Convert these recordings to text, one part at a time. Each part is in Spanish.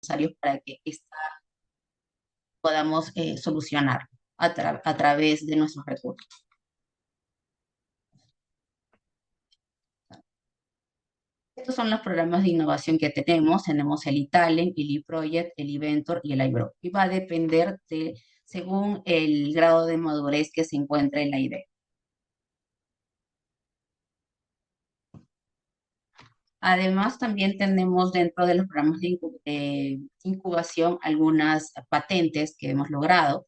necesarios para que podamos solucionar a través de nuestros recursos. Estos son los programas de innovación que tenemos. Tenemos el eTalent, el eProject, el eVentor y el iGrow. Y va a depender según el grado de madurez que se encuentre en la idea. Además, también tenemos dentro de los programas de incubación algunas patentes que hemos logrado,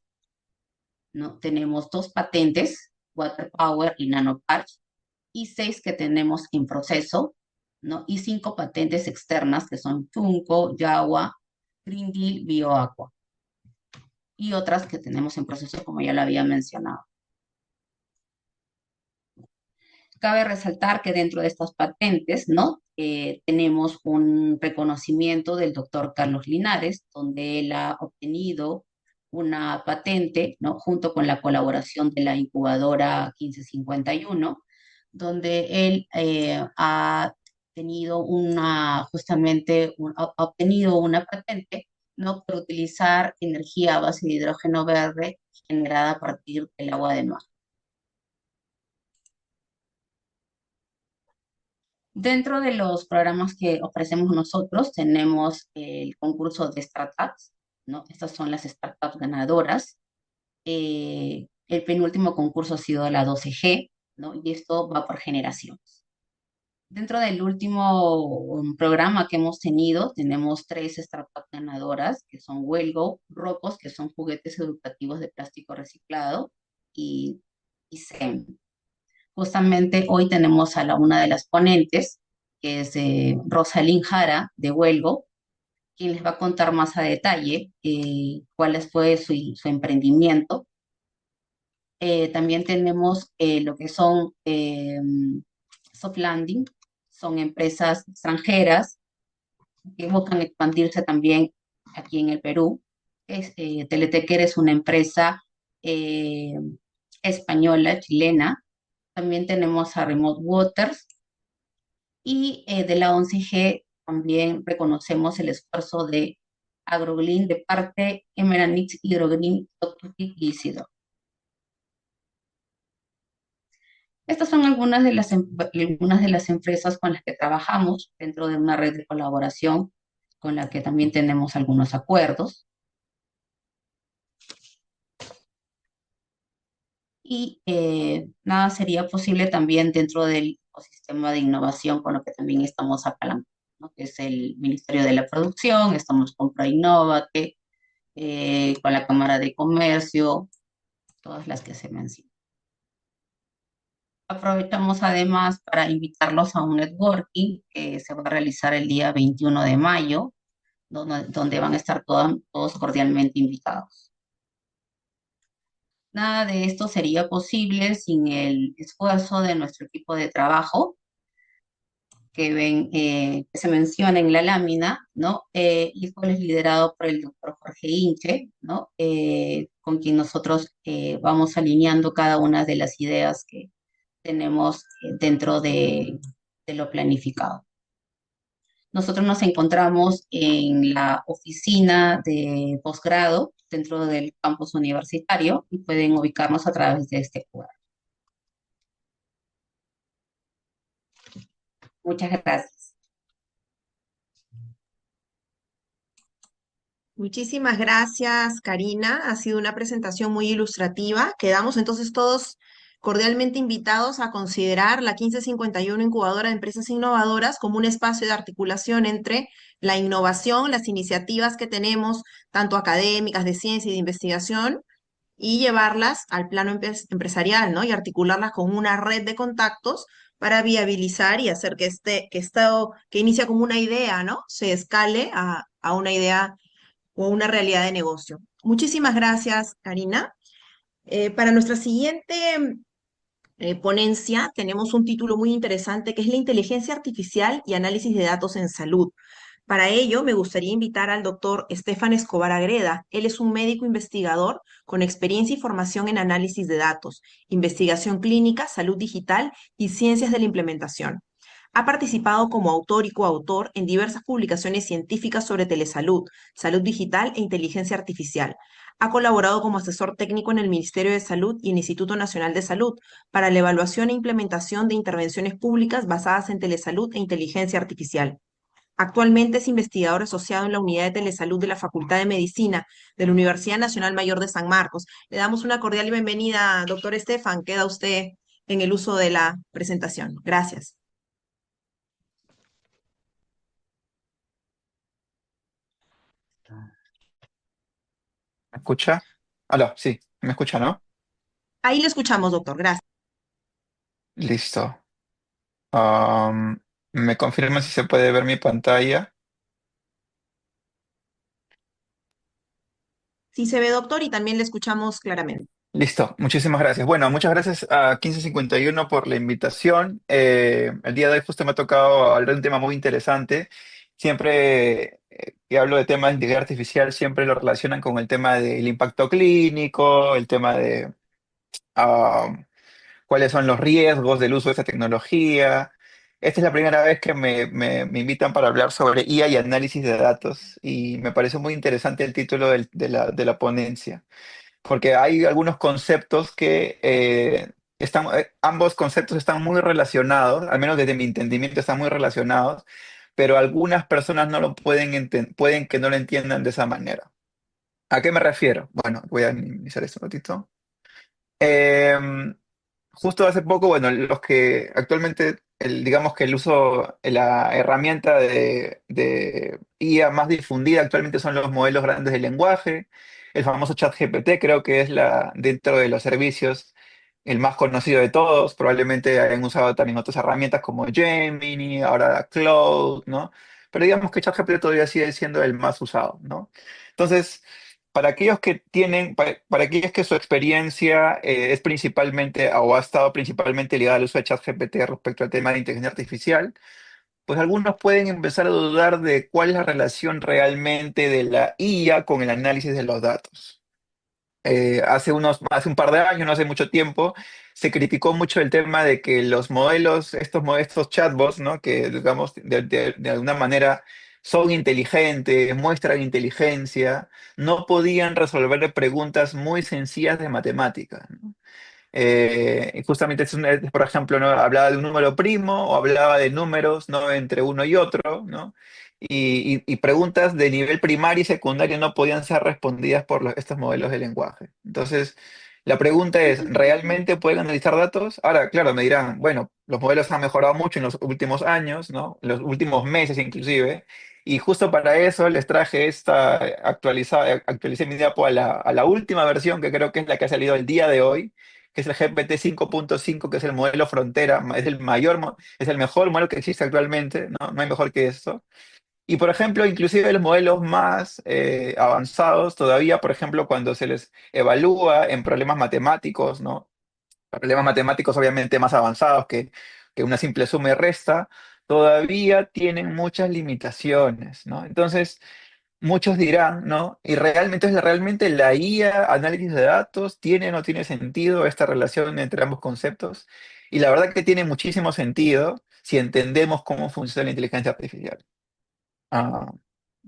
¿no? Tenemos 2 patentes, Water Power y NanoPatch, y 6 que tenemos en proceso, ¿no? Y 5 patentes externas que son Tunco, Yawa, Green Deal, BioAqua, y otras que tenemos en proceso, como ya lo había mencionado. Cabe resaltar que dentro de estas patentes, ¿no? Tenemos un reconocimiento del doctor Carlos Linares, donde él ha obtenido una patente, ¿no? Junto con la colaboración de la incubadora 1551, donde él ha tenido ha obtenido una patente, ¿no? Por utilizar energía a base de hidrógeno verde generada a partir del agua de mar. Dentro de los programas que ofrecemos nosotros, tenemos el concurso de startups, ¿no? Estas son las startups ganadoras. El penúltimo concurso ha sido la 12G, ¿no? Y esto va por generaciones. Dentro del último programa que hemos tenido, tenemos 3 startups ganadoras, que son Huelgo, Ropos, que son juguetes educativos de plástico reciclado, y SEM. Justamente hoy tenemos a una de las ponentes, que es Rosalind Jara, de Huelgo, quien les va a contar más a detalle cuál fue su emprendimiento. También tenemos lo que son soft landing, son empresas extranjeras que buscan expandirse también aquí en el Perú. Teletequer es una empresa eh, española, chilena. También tenemos a Remote Waters, y de la 11G también reconocemos el esfuerzo de AgroGreen de parte Emeranix, Hidrogreen, Toctutic y Isidro. Estas son algunas de las empresas con las que trabajamos dentro de una red de colaboración con la que también tenemos algunos acuerdos. Y nada sería posible también dentro del ecosistema de innovación con lo que también estamos apalancando, ¿no? Que es el Ministerio de la Producción, estamos con ProInnovate, con la Cámara de Comercio, todas las que se mencionan. Aprovechamos además para invitarlos a un networking que se va a realizar el día 21 de mayo, donde van a estar todos cordialmente invitados. Nada de esto sería posible sin el esfuerzo de nuestro equipo de trabajo que se menciona en la lámina, ¿no? Y el cual es liderado por el doctor Jorge Inche, ¿no? Con quien nosotros vamos alineando cada una de las ideas que tenemos dentro de lo planificado. Nosotros nos encontramos en la oficina de posgrado dentro del campus universitario y pueden ubicarnos a través de este lugar. Muchas gracias. Muchísimas gracias, Karina. Ha sido una presentación muy ilustrativa. Quedamos entonces todos cordialmente invitados a considerar la 1551 Incubadora de Empresas Innovadoras como un espacio de articulación entre la innovación, las iniciativas que tenemos, tanto académicas, de ciencia y de investigación, y llevarlas al plano empresarial, ¿no? Y articularlas con una red de contactos para viabilizar y hacer que esto que inicia como una idea, ¿no? Se escale a una idea o una realidad de negocio. Muchísimas gracias, Karina. Para nuestra siguiente ponencia tenemos un título muy interesante que es la inteligencia artificial y análisis de datos en salud. Para ello, me gustaría invitar al doctor Estefan Escobar Agreda. Él es un médico investigador con experiencia y formación en análisis de datos, investigación clínica, salud digital y ciencias de la implementación. Ha participado como autor y coautor en diversas publicaciones científicas sobre telesalud, salud digital e inteligencia artificial. Ha colaborado como asesor técnico en el Ministerio de Salud y el Instituto Nacional de Salud para la evaluación e implementación de intervenciones públicas basadas en telesalud e inteligencia artificial. Actualmente es investigador asociado en la Unidad de Telesalud de la Facultad de Medicina de la Universidad Nacional Mayor de San Marcos. Le damos una cordial bienvenida, doctor Estefan. Queda usted en el uso de la presentación. Gracias. ¿Me escucha? Aló, sí, me escucha, ¿no? Ahí le escuchamos, doctor. Gracias. Listo. Am, ¿Me confirma si se puede ver mi pantalla? Sí se ve, doctor, y también le escuchamos claramente. Listo, muchísimas gracias. Bueno, muchas gracias a 1551 por la invitación. El día de hoy justo me ha tocado hablar de un tema muy interesante. Siempre que hablo de temas de inteligencia artificial, siempre lo relacionan con el tema del impacto clínico, el tema de cuáles son los riesgos del uso de esta tecnología. Esta es la primera vez que me invitan para hablar sobre IA y análisis de datos y me parece muy interesante el título de la ponencia, porque hay algunos conceptos que ambos conceptos están muy relacionados, al menos desde mi entendimiento están muy relacionados, pero algunas personas no lo pueden que no lo entiendan de esa manera. ¿A qué me refiero? Bueno, voy a iniciar esto un ratito. Em, Justo hace poco, bueno, los que actualmente, digamos que el uso, la herramienta de IA más difundida actualmente son los modelos grandes de lenguaje, el famoso ChatGPT, creo que es dentro de los servicios el más conocido de todos, probablemente hayan usado también otras herramientas como Gemini, ahora Claude, ¿no? Pero digamos que ChatGPT todavía sigue siendo el más usado, ¿no? Entonces, para aquellos que su experiencia es principalmente o ha estado principalmente ligada al uso de ChatGPT respecto al tema de inteligencia artificial, pues algunos pueden empezar a dudar de cuál es la relación realmente de la IA con el análisis de los datos. Hace un par de años, no hace mucho tiempo, se criticó mucho el tema de que los modelos, estos chatbots, ¿no? Que digamos de alguna manera son inteligentes, muestran inteligencia, no podían resolver preguntas muy sencillas de matemáticas, ¿no? Y justamente por ejemplo, ¿no? Hablaba de un número primo o hablaba de números, ¿no? Entre uno y otro, ¿no? Y preguntas de nivel primario y secundario no podían ser respondidas por estos modelos de lenguaje. Entonces, la pregunta es, ¿realmente pueden analizar datos? Ahora, claro, me dirán, bueno, los modelos han mejorado mucho en los últimos años, ¿no? En los últimos meses inclusive. Y justo para eso les traje actualicé mi diapo a la última versión, que creo que es la que ha salido el día de hoy, que es el GPT 5.5, que es el modelo frontera, es el mejor modelo que existe actualmente, ¿no? No hay mejor que esto. Y por ejemplo, inclusive los modelos más avanzados todavía, por ejemplo, cuando se les evalúa en problemas matemáticos, ¿no? Problemas matemáticos obviamente más avanzados que una simple suma y resta, todavía tienen muchas limitaciones, ¿no? Entonces, muchos dirán, ¿no? Y realmente la IA, análisis de datos, ¿tiene o no tiene sentido esta relación entre ambos conceptos? Y la verdad que tiene muchísimo sentido si entendemos cómo funciona la inteligencia artificial. Ah,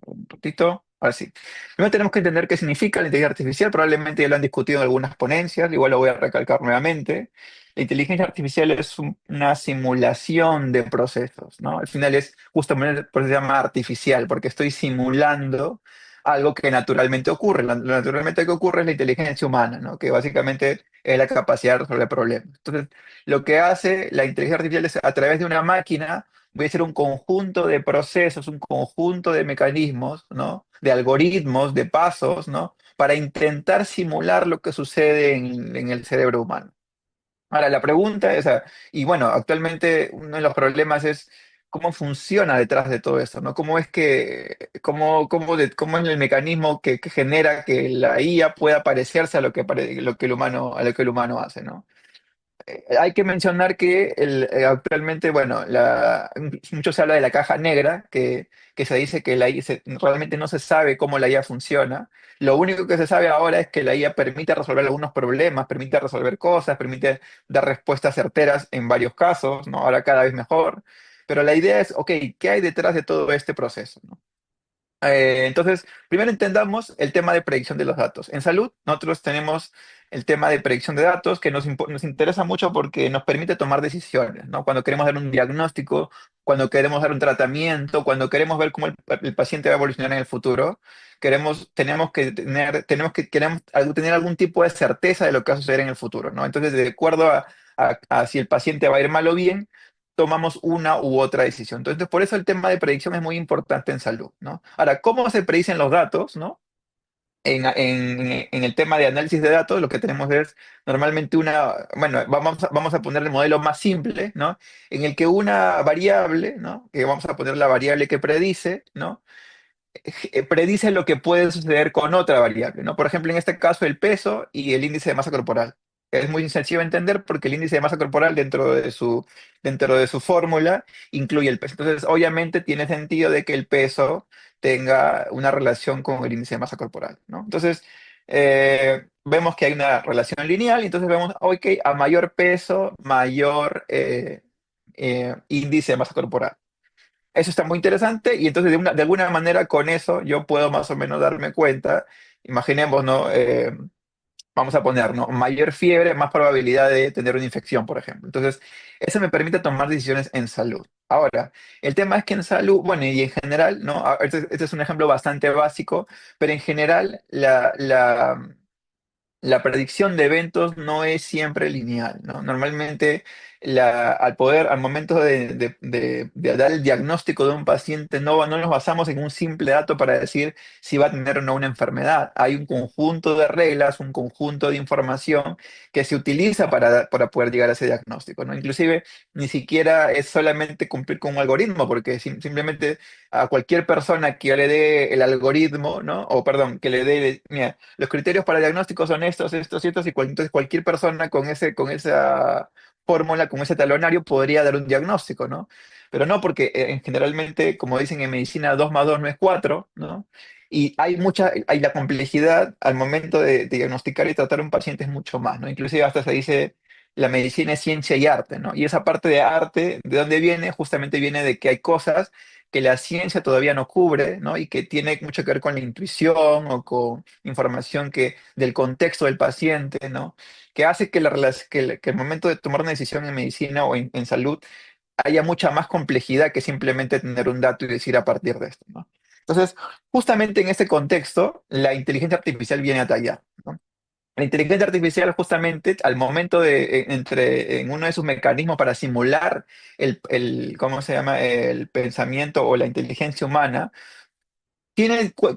un ratito. Ahora sí. Primero tenemos que entender qué significa la inteligencia artificial. Probablemente ya lo han discutido en algunas ponencias, igual lo voy a recalcar nuevamente. La inteligencia artificial es una simulación de procesos, ¿no? Al final es justamente por eso se llama artificial, porque estoy simulando algo que naturalmente ocurre. Lo naturalmente que ocurre es la inteligencia humana, ¿no? Que básicamente es la capacidad de resolver problemas. Entonces, lo que hace la inteligencia artificial es a través de una máquina voy a hacer un conjunto de procesos, un conjunto de mecanismos, ¿no? De algoritmos, de pasos, ¿no? Para intentar simular lo que sucede en el cerebro humano. Ahora, la pregunta es, y bueno, actualmente uno de los problemas es cómo funciona detrás de todo esto, ¿no? Cómo es el mecanismo que genera que la IA pueda parecerse a lo que el humano, a lo que el humano hace, ¿no? Hay que mencionar que actualmente, bueno, mucho se habla de la caja negra, que se dice que realmente no se sabe cómo la IA funciona. Lo único que se sabe ahora es que la IA permite resolver algunos problemas, permite resolver cosas, permite dar respuestas certeras en varios casos, ¿no? Ahora cada vez mejor. Pero la idea es, ok, ¿qué hay detrás de todo este proceso, ¿no? Entonces, primero entendamos el tema de predicción de los datos. En salud, nosotros tenemos el tema de predicción de datos que nos interesa mucho porque nos permite tomar decisiones, ¿no? Cuando queremos dar un diagnóstico, cuando queremos dar un tratamiento, cuando queremos ver cómo el paciente va a evolucionar en el futuro, queremos tener algún tipo de certeza de lo que va a suceder en el futuro, ¿no? Entonces, de acuerdo a si el paciente va a ir mal o bien, tomamos una u otra decisión. Entonces, por eso el tema de predicción es muy importante en salud, ¿no? Ahora, ¿cómo se predicen los datos, ¿no? En el tema de análisis de datos, lo que tenemos es normalmente bueno, vamos a poner el modelo más simple, ¿no? En el que una variable, ¿no? Que vamos a poner la variable que predice, ¿no? Predice lo que puede suceder con otra variable, ¿no? Por ejemplo, en este caso, el peso y el índice de masa corporal. Es muy sencillo de entender porque el índice de masa corporal dentro de su fórmula incluye el peso. Entonces, obviamente tiene sentido de que el peso tenga una relación con el índice de masa corporal, ¿no? Entonces, vemos que hay una relación lineal y entonces vemos, ok, a mayor peso, mayor índice de masa corporal. Eso está muy interesante y entonces de alguna manera con eso yo puedo más o menos darme cuenta, imaginemos, ¿no? Vamos a poner, ¿no? Mayor fiebre, más probabilidad de tener una infección, por ejemplo. Entonces, eso me permite tomar decisiones en salud. Ahora, el tema es que en salud, bueno, y en general, ¿no? Este es un ejemplo bastante básico, pero en general la predicción de eventos no es siempre lineal, ¿no? Normalmente, al momento de dar el diagnóstico de un paciente, no nos basamos en un simple dato para decir si va a tener o no una enfermedad. Hay un conjunto de reglas, un conjunto de información que se utiliza para poder llegar a ese diagnóstico, ¿no? Inclusive, ni siquiera es solamente cumplir con un algoritmo, porque simplemente a cualquier persona que le dé el algoritmo, ¿no? O perdón, que le dé, mira, los criterios para el diagnóstico son estos, estos y estos, y entonces cualquier persona con esa fórmula, con ese talonario, podría dar un diagnóstico, ¿no? Pero no, porque generalmente, como dicen en medicina, 2 más 2 no es 4, ¿no? Y hay la complejidad al momento de diagnosticar y tratar a un paciente es mucho más, ¿no? Inclusive hasta se dice, la medicina es ciencia y arte, ¿no? Y esa parte de arte, ¿de dónde viene? Justamente viene de que hay cosas que la ciencia todavía no cubre, ¿no? Y que tiene mucho que ver con la intuición o con información del contexto del paciente, ¿no? Que hace que el momento de tomar una decisión en medicina o en salud haya mucha más complejidad que simplemente tener un dato y decir a partir de esto, ¿no? Entonces, justamente en este contexto, la inteligencia artificial viene a tallar, ¿no? La inteligencia artificial justamente al momento en uno de sus mecanismos para simular ¿cómo se llama? El pensamiento o la inteligencia humana,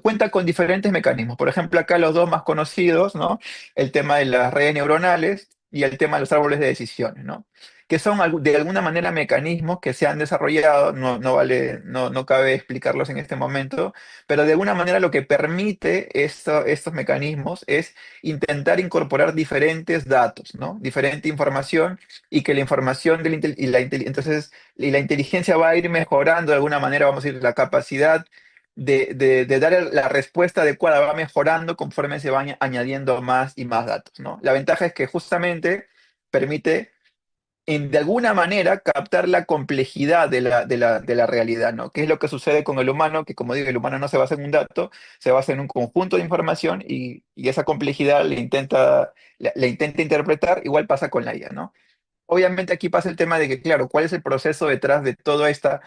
cuenta con diferentes mecanismos. Por ejemplo, acá los dos más conocidos, ¿no? El tema de las redes neuronales y el tema de los árboles de decisiones, ¿no? Que son de alguna manera mecanismos que se han desarrollado, no cabe explicarlos en este momento, pero de alguna manera lo que permite estos mecanismos es intentar incorporar diferentes datos, ¿no? Diferente información y que la información y la inteligencia va a ir mejorando de alguna manera, vamos a decir, la capacidad de dar la respuesta adecuada va mejorando conforme se van añadiendo más y más datos, ¿no? La ventaja es que justamente permite, de alguna manera, captar la complejidad de la realidad, ¿no? ¿Qué es lo que sucede con el humano? Que como digo, el humano no se basa en un dato, se basa en un conjunto de información y esa complejidad le intenta interpretar, igual pasa con la IA, ¿no? Obviamente aquí pasa el tema de que, claro, ¿cuál es el proceso detrás de toda esta,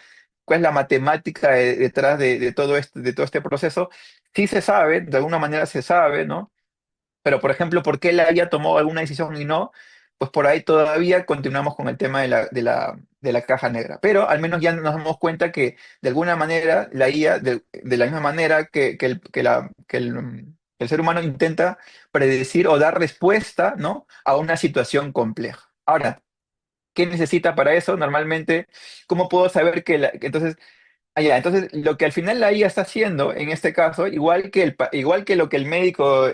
cuál es la matemática detrás de todo este proceso? Sí se sabe, de alguna manera se sabe, ¿no? Pero, por ejemplo, ¿por qué la IA tomó alguna decisión y no? Pues por ahí todavía continuamos con el tema de la caja negra. Pero al menos ya nos damos cuenta que, de alguna manera, la IA, de la misma manera que el ser humano intenta predecir o dar respuesta, ¿no? A una situación compleja. Ahora, ¿qué necesita para eso? Normalmente, ¿cómo puedo saber entonces, lo que al final la IA está haciendo, en este caso, igual que lo que el médico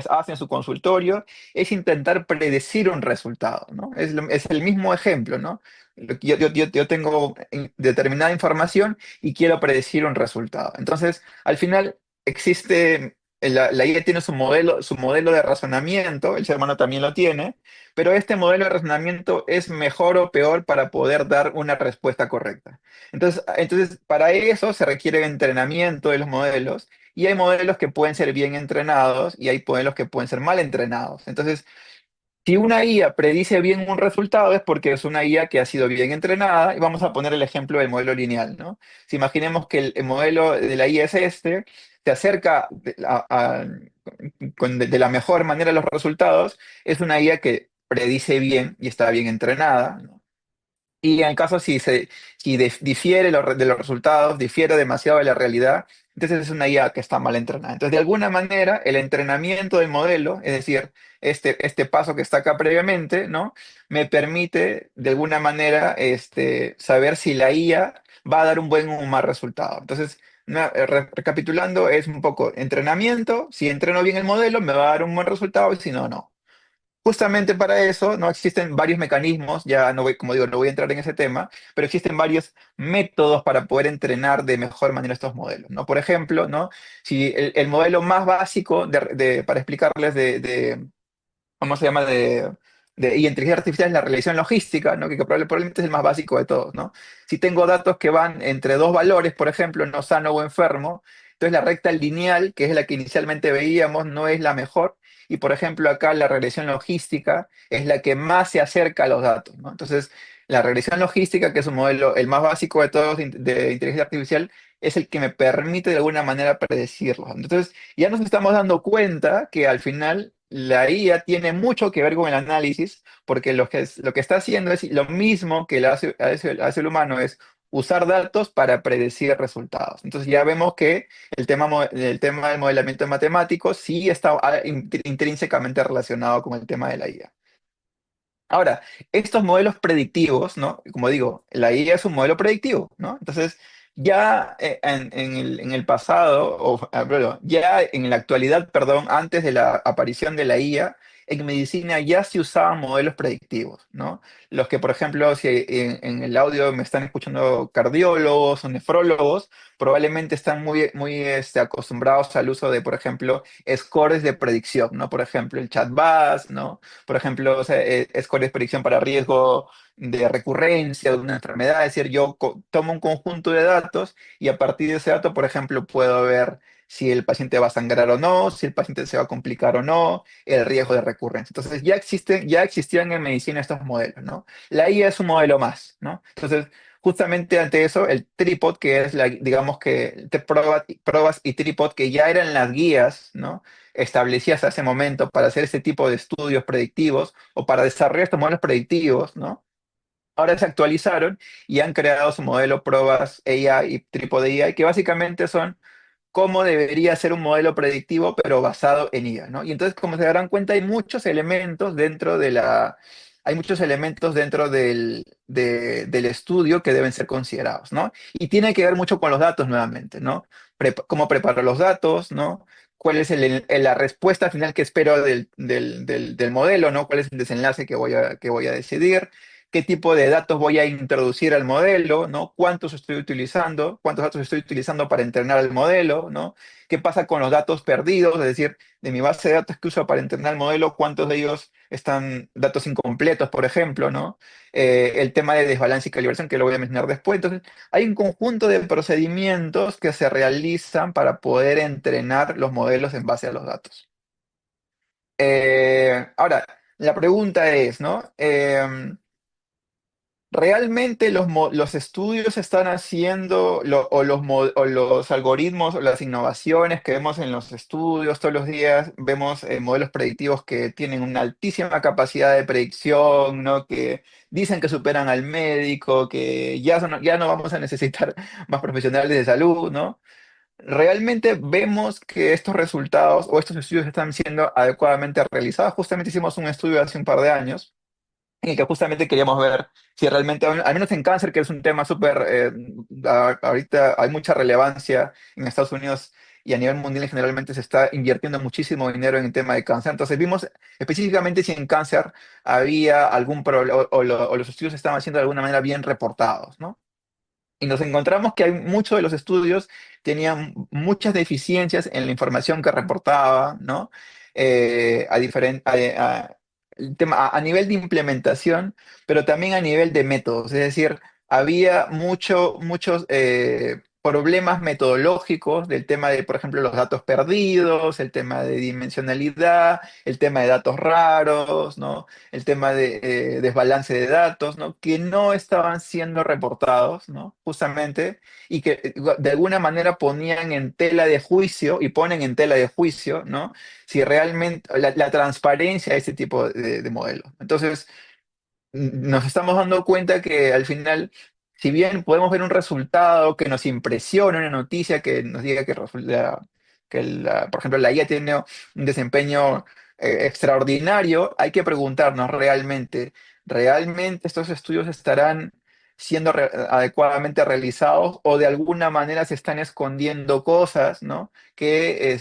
hace en su consultorio, es intentar predecir un resultado, ¿no? Es el mismo ejemplo, ¿no? Yo tengo determinada información y quiero predecir un resultado. Entonces, al final existe la IA tiene su modelo de razonamiento, el ser humano también lo tiene, pero este modelo de razonamiento es mejor o peor para poder dar una respuesta correcta. Entonces, para eso se requiere entrenamiento de los modelos, y hay modelos que pueden ser bien entrenados y hay modelos que pueden ser mal entrenados. Entonces, si una IA predice bien un resultado es porque es una IA que ha sido bien entrenada, y vamos a poner el ejemplo del modelo lineal, ¿no? Si imaginemos que el modelo de la IA es este, se acerca de la mejor manera a los resultados, es una IA que predice bien y está bien entrenada, ¿no? Y en caso si difiere de los resultados, difiere demasiado de la realidad, entonces es una IA que está mal entrenada. Entonces, de alguna manera, el entrenamiento del modelo, es decir, este paso que está acá previamente, ¿no? Me permite, de alguna manera, saber si la IA va a dar un buen o un mal resultado. Entonces, recapitulando, es un poco entrenamiento. Si entreno bien el modelo, me va a dar un buen resultado, y si no, no. Justamente para eso, ¿no? Existen varios mecanismos, ya no voy, como digo, no voy a entrar en ese tema, pero existen varios métodos para poder entrenar de mejor manera estos modelos, ¿no? Por ejemplo, ¿no? Si el modelo más básico para explicarles ¿cómo se llama? Y inteligencia artificial es la realización logística, ¿no? Que probablemente es el más básico de todos, ¿no? Si tengo datos que van entre dos valores, por ejemplo, no sano o enfermo, entonces la recta lineal, que es la que inicialmente veíamos, no es la mejor. Y por ejemplo, acá la regresión logística es la que más se acerca a los datos, ¿no? Entonces, la regresión logística, que es un modelo, el más básico de todos de inteligencia artificial, es el que me permite de alguna manera predecirlo. Entonces, ya nos estamos dando cuenta que al final la IA tiene mucho que ver con el análisis, porque lo que está haciendo es lo mismo que hace el humano, es usar datos para predecir resultados. Entonces ya vemos que el tema del modelamiento matemático sí está intrínsecamente relacionado con el tema de la IA. Ahora, estos modelos predictivos, ¿no? Como digo, la IA es un modelo predictivo, ¿no? Entonces, ya en el pasado, perdón, ya en la actualidad, perdón, antes de la aparición de la IA, en medicina ya se usaban modelos predictivos, ¿no? Los que, por ejemplo, si en el audio me están escuchando cardiólogos o nefrólogos, probablemente están muy acostumbrados al uso de, por ejemplo, scores de predicción, ¿no? Por ejemplo, el ChatBAS, ¿no? Por ejemplo, o sea, score de predicción para riesgo de recurrencia de una enfermedad. Es decir, yo tomo un conjunto de datos y a partir de ese dato, por ejemplo, puedo ver si el paciente va a sangrar o no, si el paciente se va a complicar o no, el riesgo de recurrencia. Entonces, ya existían en medicina estos modelos, ¿no? La IA es un modelo más, ¿no? Entonces, justamente ante eso, el tripod, que es digamos que pruebas y tripod, que ya eran las guías, ¿no? Establecidas a ese momento para hacer este tipo de estudios predictivos o para desarrollar estos modelos predictivos, ¿no? Ahora se actualizaron y han creado su modelo Probas AI y Trípode AI, que básicamente son cómo debería ser un modelo predictivo, pero basado en IA, ¿no? Y entonces, como se darán cuenta, hay muchos elementos dentro del estudio que deben ser considerados, ¿no? Y tiene que ver mucho con los datos nuevamente, ¿no? Cómo preparo los datos, ¿no? ¿Cuál es la respuesta final que espero del modelo, ¿no? ¿Cuál es el desenlace que voy a decidir? ¿Qué tipo de datos voy a introducir al modelo? ¿No? ¿Cuántos estoy utilizando? ¿Cuántos datos estoy utilizando para entrenar el modelo? ¿No? ¿Qué pasa con los datos perdidos? Es decir, de mi base de datos que uso para entrenar el modelo, ¿cuántos de ellos están datos incompletos, por ejemplo? ¿No? El tema de desbalance y calibración, que lo voy a mencionar después. Entonces, hay un conjunto de procedimientos que se realizan para poder entrenar los modelos en base a los datos. Ahora, la pregunta es, ¿no? ¿Realmente los estudios se están haciendo, o los algoritmos o las innovaciones que vemos en los estudios todos los días? Vemos modelos predictivos que tienen una altísima capacidad de predicción, ¿no? Que dicen que superan al médico, que ya no vamos a necesitar más profesionales de salud, ¿no? ¿Realmente vemos que estos resultados o estos estudios están siendo adecuadamente realizados? Justamente hicimos un estudio hace un par de años en el que justamente queríamos ver si realmente, al menos en cáncer, que es un tema súper, ahorita hay mucha relevancia en Estados Unidos y a nivel mundial generalmente se está invirtiendo muchísimo dinero en el tema de cáncer. Entonces vimos específicamente si en cáncer había algún problema o los estudios se estaban haciendo de alguna manera bien reportados, ¿no? Y nos encontramos que hay muchos de los estudios tenían muchas deficiencias en la información que reportaba, ¿no? El tema, a nivel de implementación, pero también a nivel de métodos. Es decir, había muchos problemas metodológicos del tema de, por ejemplo, los datos perdidos, el tema de dimensionalidad, el tema de datos raros, ¿no? El tema de desbalance de datos, ¿no? Que no estaban siendo reportados, ¿no? Justamente, y que de alguna manera ponían en tela de juicio, y ponen en tela de juicio, ¿no? Si realmente la transparencia de este tipo de modelos. Entonces, nos estamos dando cuenta que al final, si bien podemos ver un resultado que nos impresiona, una noticia que nos diga por ejemplo, la IA tiene un desempeño extraordinario, hay que preguntarnos ¿realmente estos estudios estarán siendo adecuadamente realizados o de alguna manera se están escondiendo cosas, ¿no? Que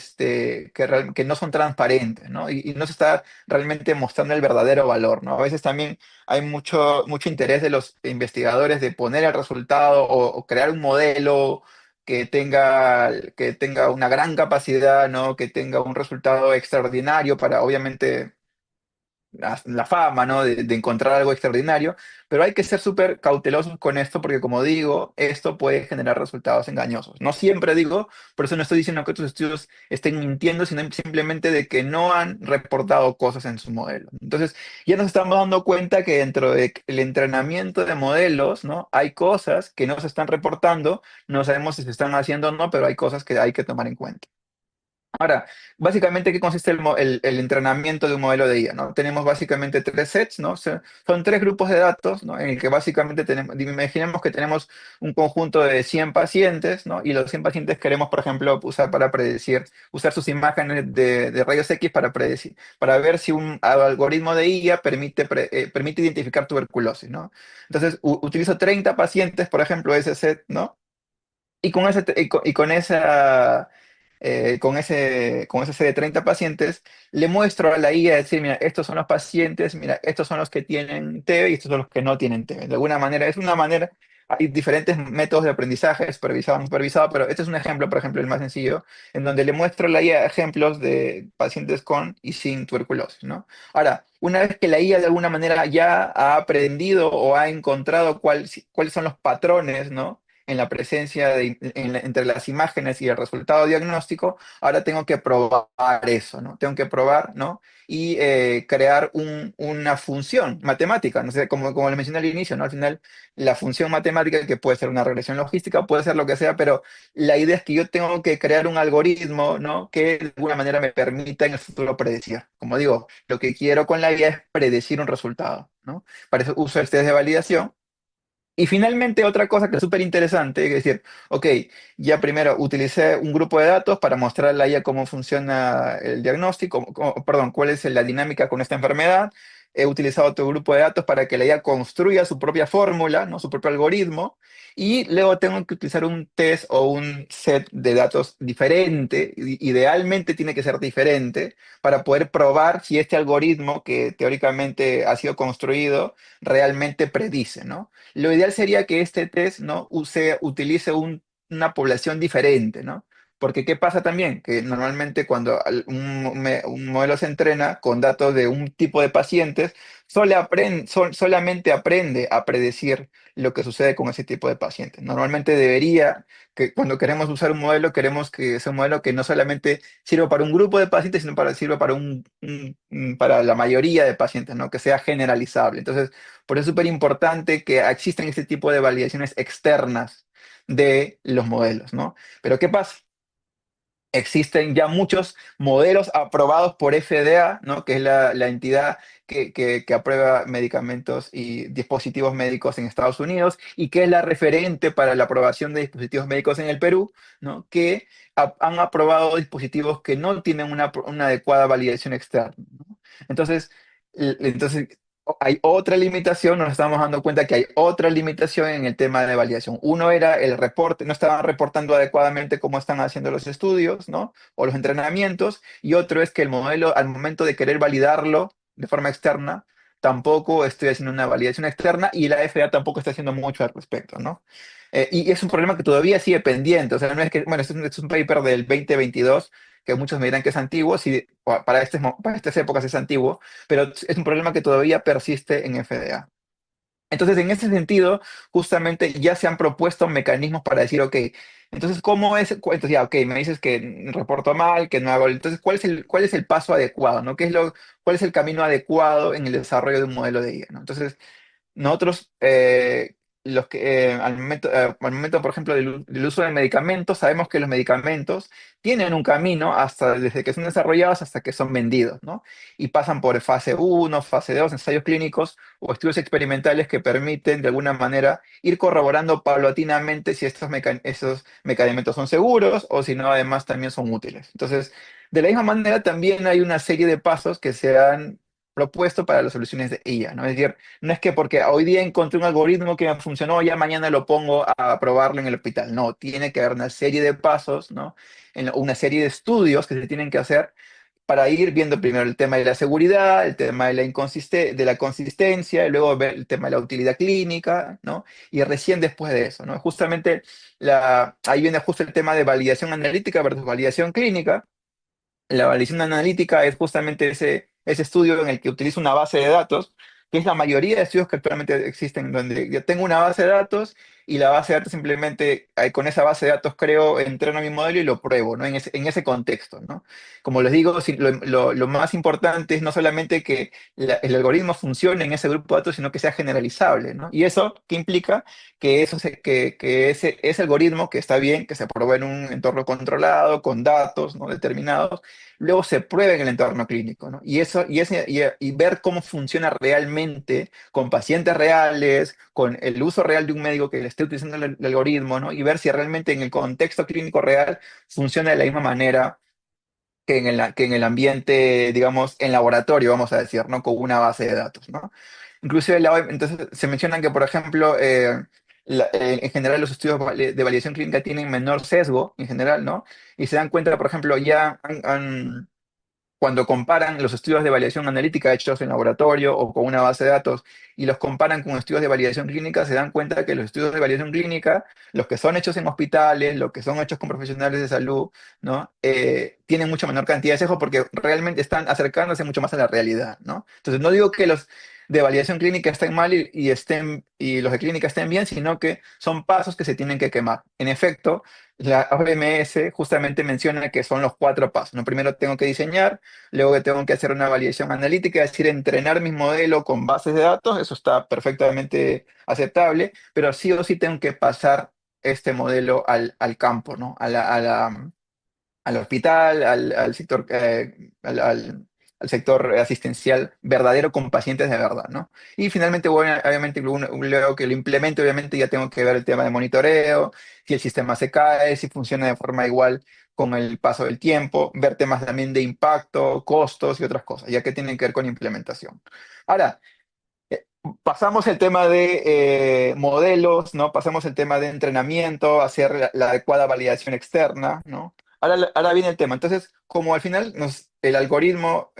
no son transparentes, ¿no? Y no se está realmente mostrando el verdadero valor, ¿no? A veces también hay mucho interés de los investigadores de poner el resultado o crear un modelo que tenga una gran capacidad, ¿no? Que tenga un resultado extraordinario para, obviamente, la fama, ¿no? De encontrar algo extraordinario, pero hay que ser súper cautelosos con esto porque, como digo, esto puede generar resultados engañosos. No siempre digo, por eso no estoy diciendo que estos estudios estén mintiendo, sino simplemente de que no han reportado cosas en su modelo. Entonces, ya nos estamos dando cuenta que dentro del entrenamiento de modelos, ¿no? Hay cosas que no se están reportando, no sabemos si se están haciendo o no, pero hay cosas que hay que tomar en cuenta. Ahora, básicamente, ¿qué consiste el entrenamiento de un modelo de IA, ¿no? Tenemos básicamente tres sets, ¿no? Son tres grupos de datos, ¿no? En el que básicamente imaginemos que tenemos un conjunto de 100 pacientes, ¿no? Y los 100 pacientes queremos, por ejemplo, usar sus imágenes de rayos X para predecir, para ver si un algoritmo de IA permite identificar tuberculosis, ¿no? Entonces, utilizo 30 pacientes, por ejemplo, ese set, ¿no? Y con ese, y con esa, con ese set de 30 pacientes, le muestro a la IA decir, mira, estos son los pacientes, mira, estos son los que tienen TB y estos son los que no tienen TB. De alguna manera, es una manera, hay diferentes métodos de aprendizaje, supervisado, no supervisado, pero este es un ejemplo, por ejemplo, el más sencillo, en donde le muestro a la IA ejemplos de pacientes con y sin tuberculosis, ¿no? Ahora, una vez que la IA de alguna manera ya ha aprendido o ha encontrado cuáles son los patrones, ¿no? En la presencia entre las imágenes y el resultado diagnóstico, ahora tengo que probar eso, ¿no? Tengo que probar, ¿no? Y crear una función matemática, no sé, como les mencioné al inicio, ¿no? Al final, la función matemática, que puede ser una regresión logística, puede ser lo que sea, pero la idea es que yo tengo que crear un algoritmo, ¿no? Que de alguna manera me permita en el futuro predecir. Como digo, lo que quiero con la guía es predecir un resultado, ¿no? Para eso uso el test de validación. Y finalmente, otra cosa que es súper interesante, es decir, ok, ya primero utilicé un grupo de datos para mostrarle a ella cómo funciona el diagnóstico, perdón, cuál es la dinámica con esta enfermedad. He utilizado otro grupo de datos para que la IA construya su propia fórmula, ¿no? Su propio algoritmo. Y luego tengo que utilizar un test o un set de datos diferente, idealmente tiene que ser diferente, para poder probar si este algoritmo que teóricamente ha sido construido realmente predice, ¿no? Lo ideal sería que este test, ¿no? Utilice una población diferente, ¿no? Porque ¿qué pasa también? Que normalmente cuando un modelo se entrena con datos de un tipo de pacientes, solamente aprende a predecir lo que sucede con ese tipo de pacientes. Normalmente que cuando queremos usar un modelo, queremos que sea un modelo que no solamente sirva para un grupo de pacientes, sino sirva para la mayoría de pacientes, ¿no? Que sea generalizable. Entonces, por eso es súper importante que existan este tipo de validaciones externas de los modelos, ¿no? Pero ¿qué pasa? Existen ya muchos modelos aprobados por FDA, ¿no? Que es la entidad que aprueba medicamentos y dispositivos médicos en Estados Unidos y que es la referente para la aprobación de dispositivos médicos en el Perú, ¿no? Que han aprobado dispositivos que no tienen una adecuada validación externa, ¿no? Entonces, hay otra limitación, nos estamos dando cuenta que hay otra limitación en el tema de validación. Uno era el reporte, no estaban reportando adecuadamente cómo están haciendo los estudios, ¿no? O los entrenamientos, y otro es que el modelo, al momento de querer validarlo de forma externa, tampoco estoy haciendo una validación externa y la FDA tampoco está haciendo mucho al respecto, ¿no? Y es un problema que todavía sigue pendiente, o sea, no es que, bueno, es un paper del 2022, que muchos me dirán que es antiguo, sí, para estas épocas es antiguo, pero es un problema que todavía persiste en FDA. Entonces, en ese sentido, justamente ya se han propuesto mecanismos para decir, ok, entonces, ¿cómo es? Entonces, ya, ok, me dices que reporto mal, que no hago. Entonces, cuál es el paso adecuado, ¿no? ¿Cuál es el camino adecuado en el desarrollo de un modelo de IA, ¿no? Entonces, nosotros, al momento, por ejemplo, del uso de medicamentos, sabemos que los medicamentos tienen un camino hasta desde que son desarrollados hasta que son vendidos, ¿no? Y pasan por fase uno, fase 2, ensayos clínicos o estudios experimentales que permiten, de alguna manera, ir corroborando paulatinamente si esos medicamentos son seguros o si no, además, también son útiles. Entonces, de la misma manera, también hay una serie de pasos que se han propuesto para las soluciones de IA, ¿no? Es decir, no es que porque hoy día encontré un algoritmo que me funcionó, ya mañana lo pongo a probarlo en el hospital. No, tiene que haber una serie de pasos, ¿no? Una serie de estudios que se tienen que hacer para ir viendo primero el tema de la seguridad, el tema de de la consistencia, y luego ver el tema de la utilidad clínica, ¿no? Y recién después de eso, ¿no? Justamente ahí viene justo el tema de validación analítica versus validación clínica. La validación analítica es justamente ese estudio en el que utilizo una base de datos, que es la mayoría de estudios que actualmente existen, donde yo tengo una base de datos y la base de datos simplemente, con esa base de datos entreno mi modelo y lo pruebo, ¿no? En ese contexto, ¿no? Como les digo, lo más importante es no solamente que el algoritmo funcione en ese grupo de datos, sino que sea generalizable, ¿no? ¿Y eso qué implica? Que ese algoritmo, que está bien, que se pruebe en un entorno controlado, con datos, ¿no? Determinados, luego se prueba en el entorno clínico, ¿no? Y ver cómo funciona realmente con pacientes reales, con el uso real de un médico que le esté utilizando el algoritmo, ¿no? Y ver si realmente en el contexto clínico real funciona de la misma manera que en el ambiente, digamos, en laboratorio, vamos a decir, ¿no? Con una base de datos, ¿no? Inclusive entonces se mencionan que, por ejemplo, en general los estudios de validación clínica tienen menor sesgo, en general, ¿no? Y se dan cuenta, por ejemplo, cuando comparan los estudios de validación analítica hechos en laboratorio o con una base de datos y los comparan con estudios de validación clínica, se dan cuenta que los estudios de validación clínica, los que son hechos en hospitales, los que son hechos con profesionales de salud, ¿no? Tienen mucha menor cantidad de sesgo porque realmente están acercándose mucho más a la realidad, ¿no? Entonces, no digo que los de validación clínica estén mal y los de clínica estén bien, sino que son pasos que se tienen que quemar. En efecto, la OMS justamente menciona que son los cuatro pasos, ¿no? Primero tengo que diseñar, luego que tengo que hacer una validación analítica, es decir, entrenar mi modelo con bases de datos, eso está perfectamente aceptable, pero sí o sí tengo que pasar este modelo al campo, ¿no? Al hospital, al sector, al sector asistencial verdadero con pacientes de verdad, ¿no? Y finalmente, bueno, obviamente, luego que lo implemente, obviamente ya tengo que ver el tema de monitoreo, si el sistema se cae, si funciona de forma igual con el paso del tiempo, ver temas también de impacto, costos y otras cosas, ya que tienen que ver con implementación. Ahora, pasamos el tema de modelos, ¿no? Pasamos el tema de entrenamiento, hacer la adecuada validación externa, ¿no? Ahora viene el tema. Entonces, como al final el algoritmo,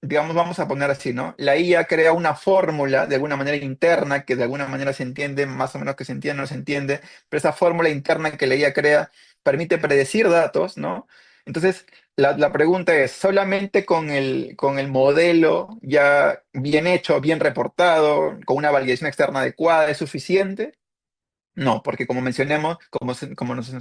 digamos, vamos a poner así, ¿no? La IA crea una fórmula de alguna manera interna, que de alguna manera se entiende, más o menos que se entiende, no se entiende, pero esa fórmula interna que la IA crea permite predecir datos, ¿no? Entonces, la pregunta es, ¿solamente con el modelo ya bien hecho, bien reportado, con una validación externa adecuada es suficiente? No, porque como mencionamos, como nos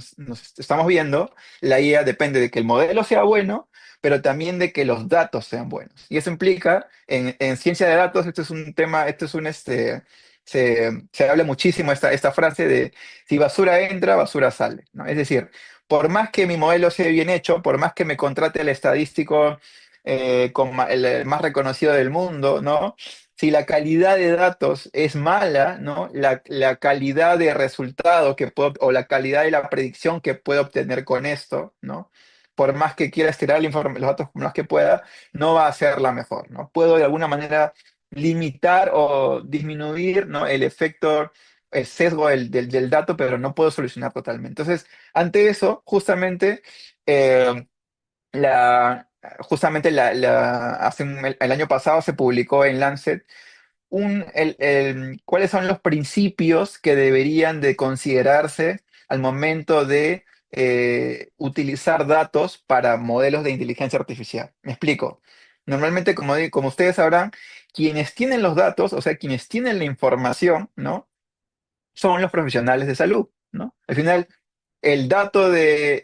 estamos viendo, la IA depende de que el modelo sea bueno, pero también de que los datos sean buenos. Y eso implica, en ciencia de datos, esto es un tema, se habla muchísimo esta frase de si basura entra, basura sale, ¿no? Es decir, por más que mi modelo sea bien hecho, por más que me contrate el estadístico el más reconocido del mundo, ¿no? Si la calidad de datos es mala, ¿no? La calidad de resultado o la calidad de la predicción que puedo obtener con esto, ¿no? Por más que quiera estirar los datos como más que pueda, no va a ser la mejor, ¿no? Puedo de alguna manera limitar o disminuir, ¿no? El efecto, el sesgo del dato, pero no puedo solucionar totalmente. Entonces, ante eso, justamente, eh, la, justamente el año pasado se publicó en Lancet cuáles son los principios que deberían de considerarse al momento de utilizar datos para modelos de inteligencia artificial. Me explico. Normalmente, como ustedes sabrán, quienes tienen los datos, o sea, quienes tienen la información, ¿no? Son los profesionales de salud, ¿no? Al final, el dato de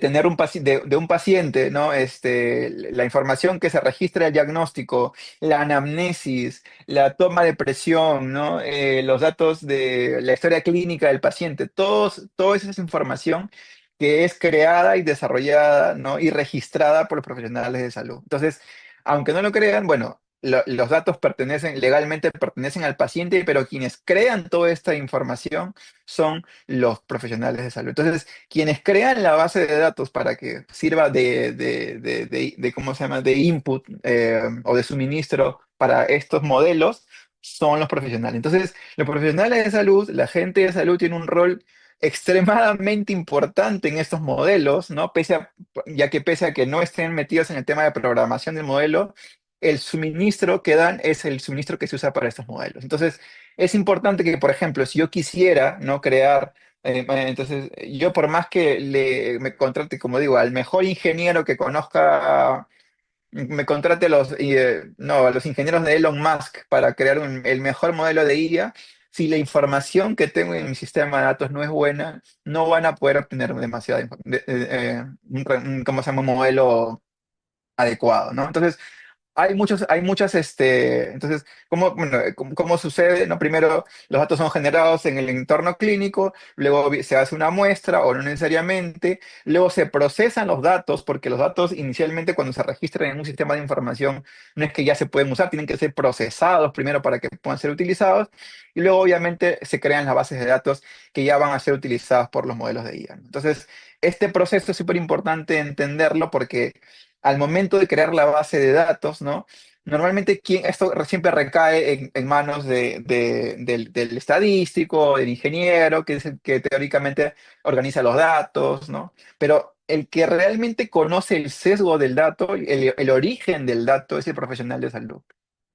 tener de un paciente, ¿no? La información que se registra el diagnóstico, la anamnesis, la toma de presión, ¿no? Los datos de la historia clínica del paciente, toda esa es información que es creada y desarrollada, ¿no? Y registrada por los profesionales de salud. Entonces, aunque no lo crean, bueno, los datos legalmente pertenecen al paciente, pero quienes crean toda esta información son los profesionales de salud. Entonces, quienes crean la base de datos para que sirva ¿cómo se llama?, de input o de suministro para estos modelos, son los profesionales. Entonces, los profesionales de salud, la gente de salud tiene un rol extremadamente importante en estos modelos, ¿no? Ya que pese a que no estén metidos en el tema de programación del modelo, el suministro que dan es el suministro que se usa para estos modelos. Entonces, es importante que, por ejemplo, si yo quisiera, ¿no?, crear entonces, yo por más que me contrate, como digo, al mejor ingeniero que conozca, me contrate no, a los ingenieros de Elon Musk para crear el mejor modelo de IA, si la información que tengo en mi sistema de datos no es buena, no van a poder obtener demasiada ¿cómo se llama? Un modelo adecuado, ¿no? Entonces, entonces, ¿cómo sucede? ¿No? Primero, los datos son generados en el entorno clínico, luego se hace una muestra o no necesariamente, luego se procesan los datos, porque los datos inicialmente cuando se registran en un sistema de información no es que ya se pueden usar, tienen que ser procesados primero para que puedan ser utilizados, y luego obviamente se crean las bases de datos que ya van a ser utilizadas por los modelos de IA, ¿no? Entonces, este proceso es súper importante entenderlo porque al momento de crear la base de datos, ¿no? Normalmente esto siempre recae en manos del estadístico, del ingeniero, que es el que teóricamente organiza los datos, ¿no? Pero el que realmente conoce el sesgo del dato, el origen del dato, es el profesional de salud.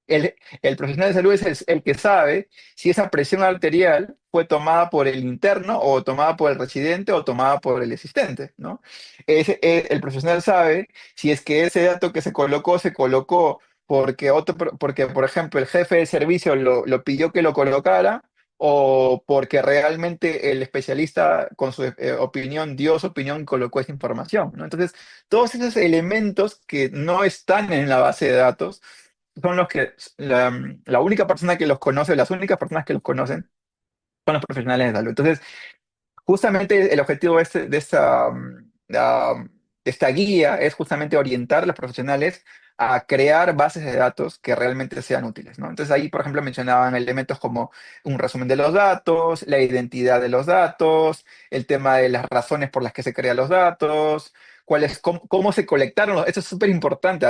El profesional de salud es el que sabe si esa presión arterial fue tomada por el interno o tomada por el residente o tomada por el asistente, ¿no? El profesional sabe si es que ese dato que se colocó porque, por ejemplo, el jefe de servicio lo pidió que lo colocara o porque realmente el especialista con su opinión dio su opinión y colocó esa información, ¿no? Entonces, todos esos elementos que no están en la base de datos son los que la única persona que los conoce, las únicas personas que los conocen son los profesionales de salud. Entonces, justamente el objetivo de esta guía es justamente orientar a los profesionales a crear bases de datos que realmente sean útiles, ¿no? Entonces ahí, por ejemplo, mencionaban elementos como un resumen de los datos, la identidad de los datos, el tema de las razones por las que se crean los datos, cómo se colectaron eso es súper importante.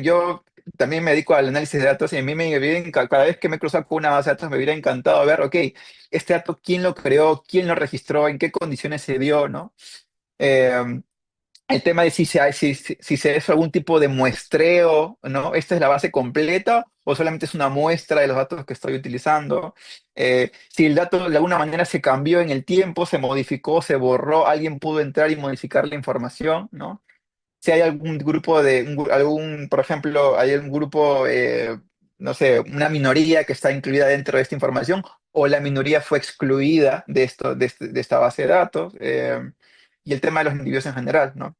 Yo también me dedico al análisis de datos y a mí cada vez que me cruzo con una base de datos me hubiera encantado ver, ok, este dato, quién lo creó, quién lo registró, en qué condiciones se dio, ¿no? Eh, el tema de si se hizo algún tipo de muestreo, ¿no? ¿Esta es la base completa o solamente es una muestra de los datos que estoy utilizando? Si el dato de alguna manera se cambió en el tiempo, se modificó, se borró, alguien pudo entrar y modificar la información, ¿no? Si hay algún grupo por ejemplo, hay un grupo, no sé, una minoría que está incluida dentro de esta información, o la minoría fue excluida de esta base de datos, y el tema de los individuos en general, ¿no?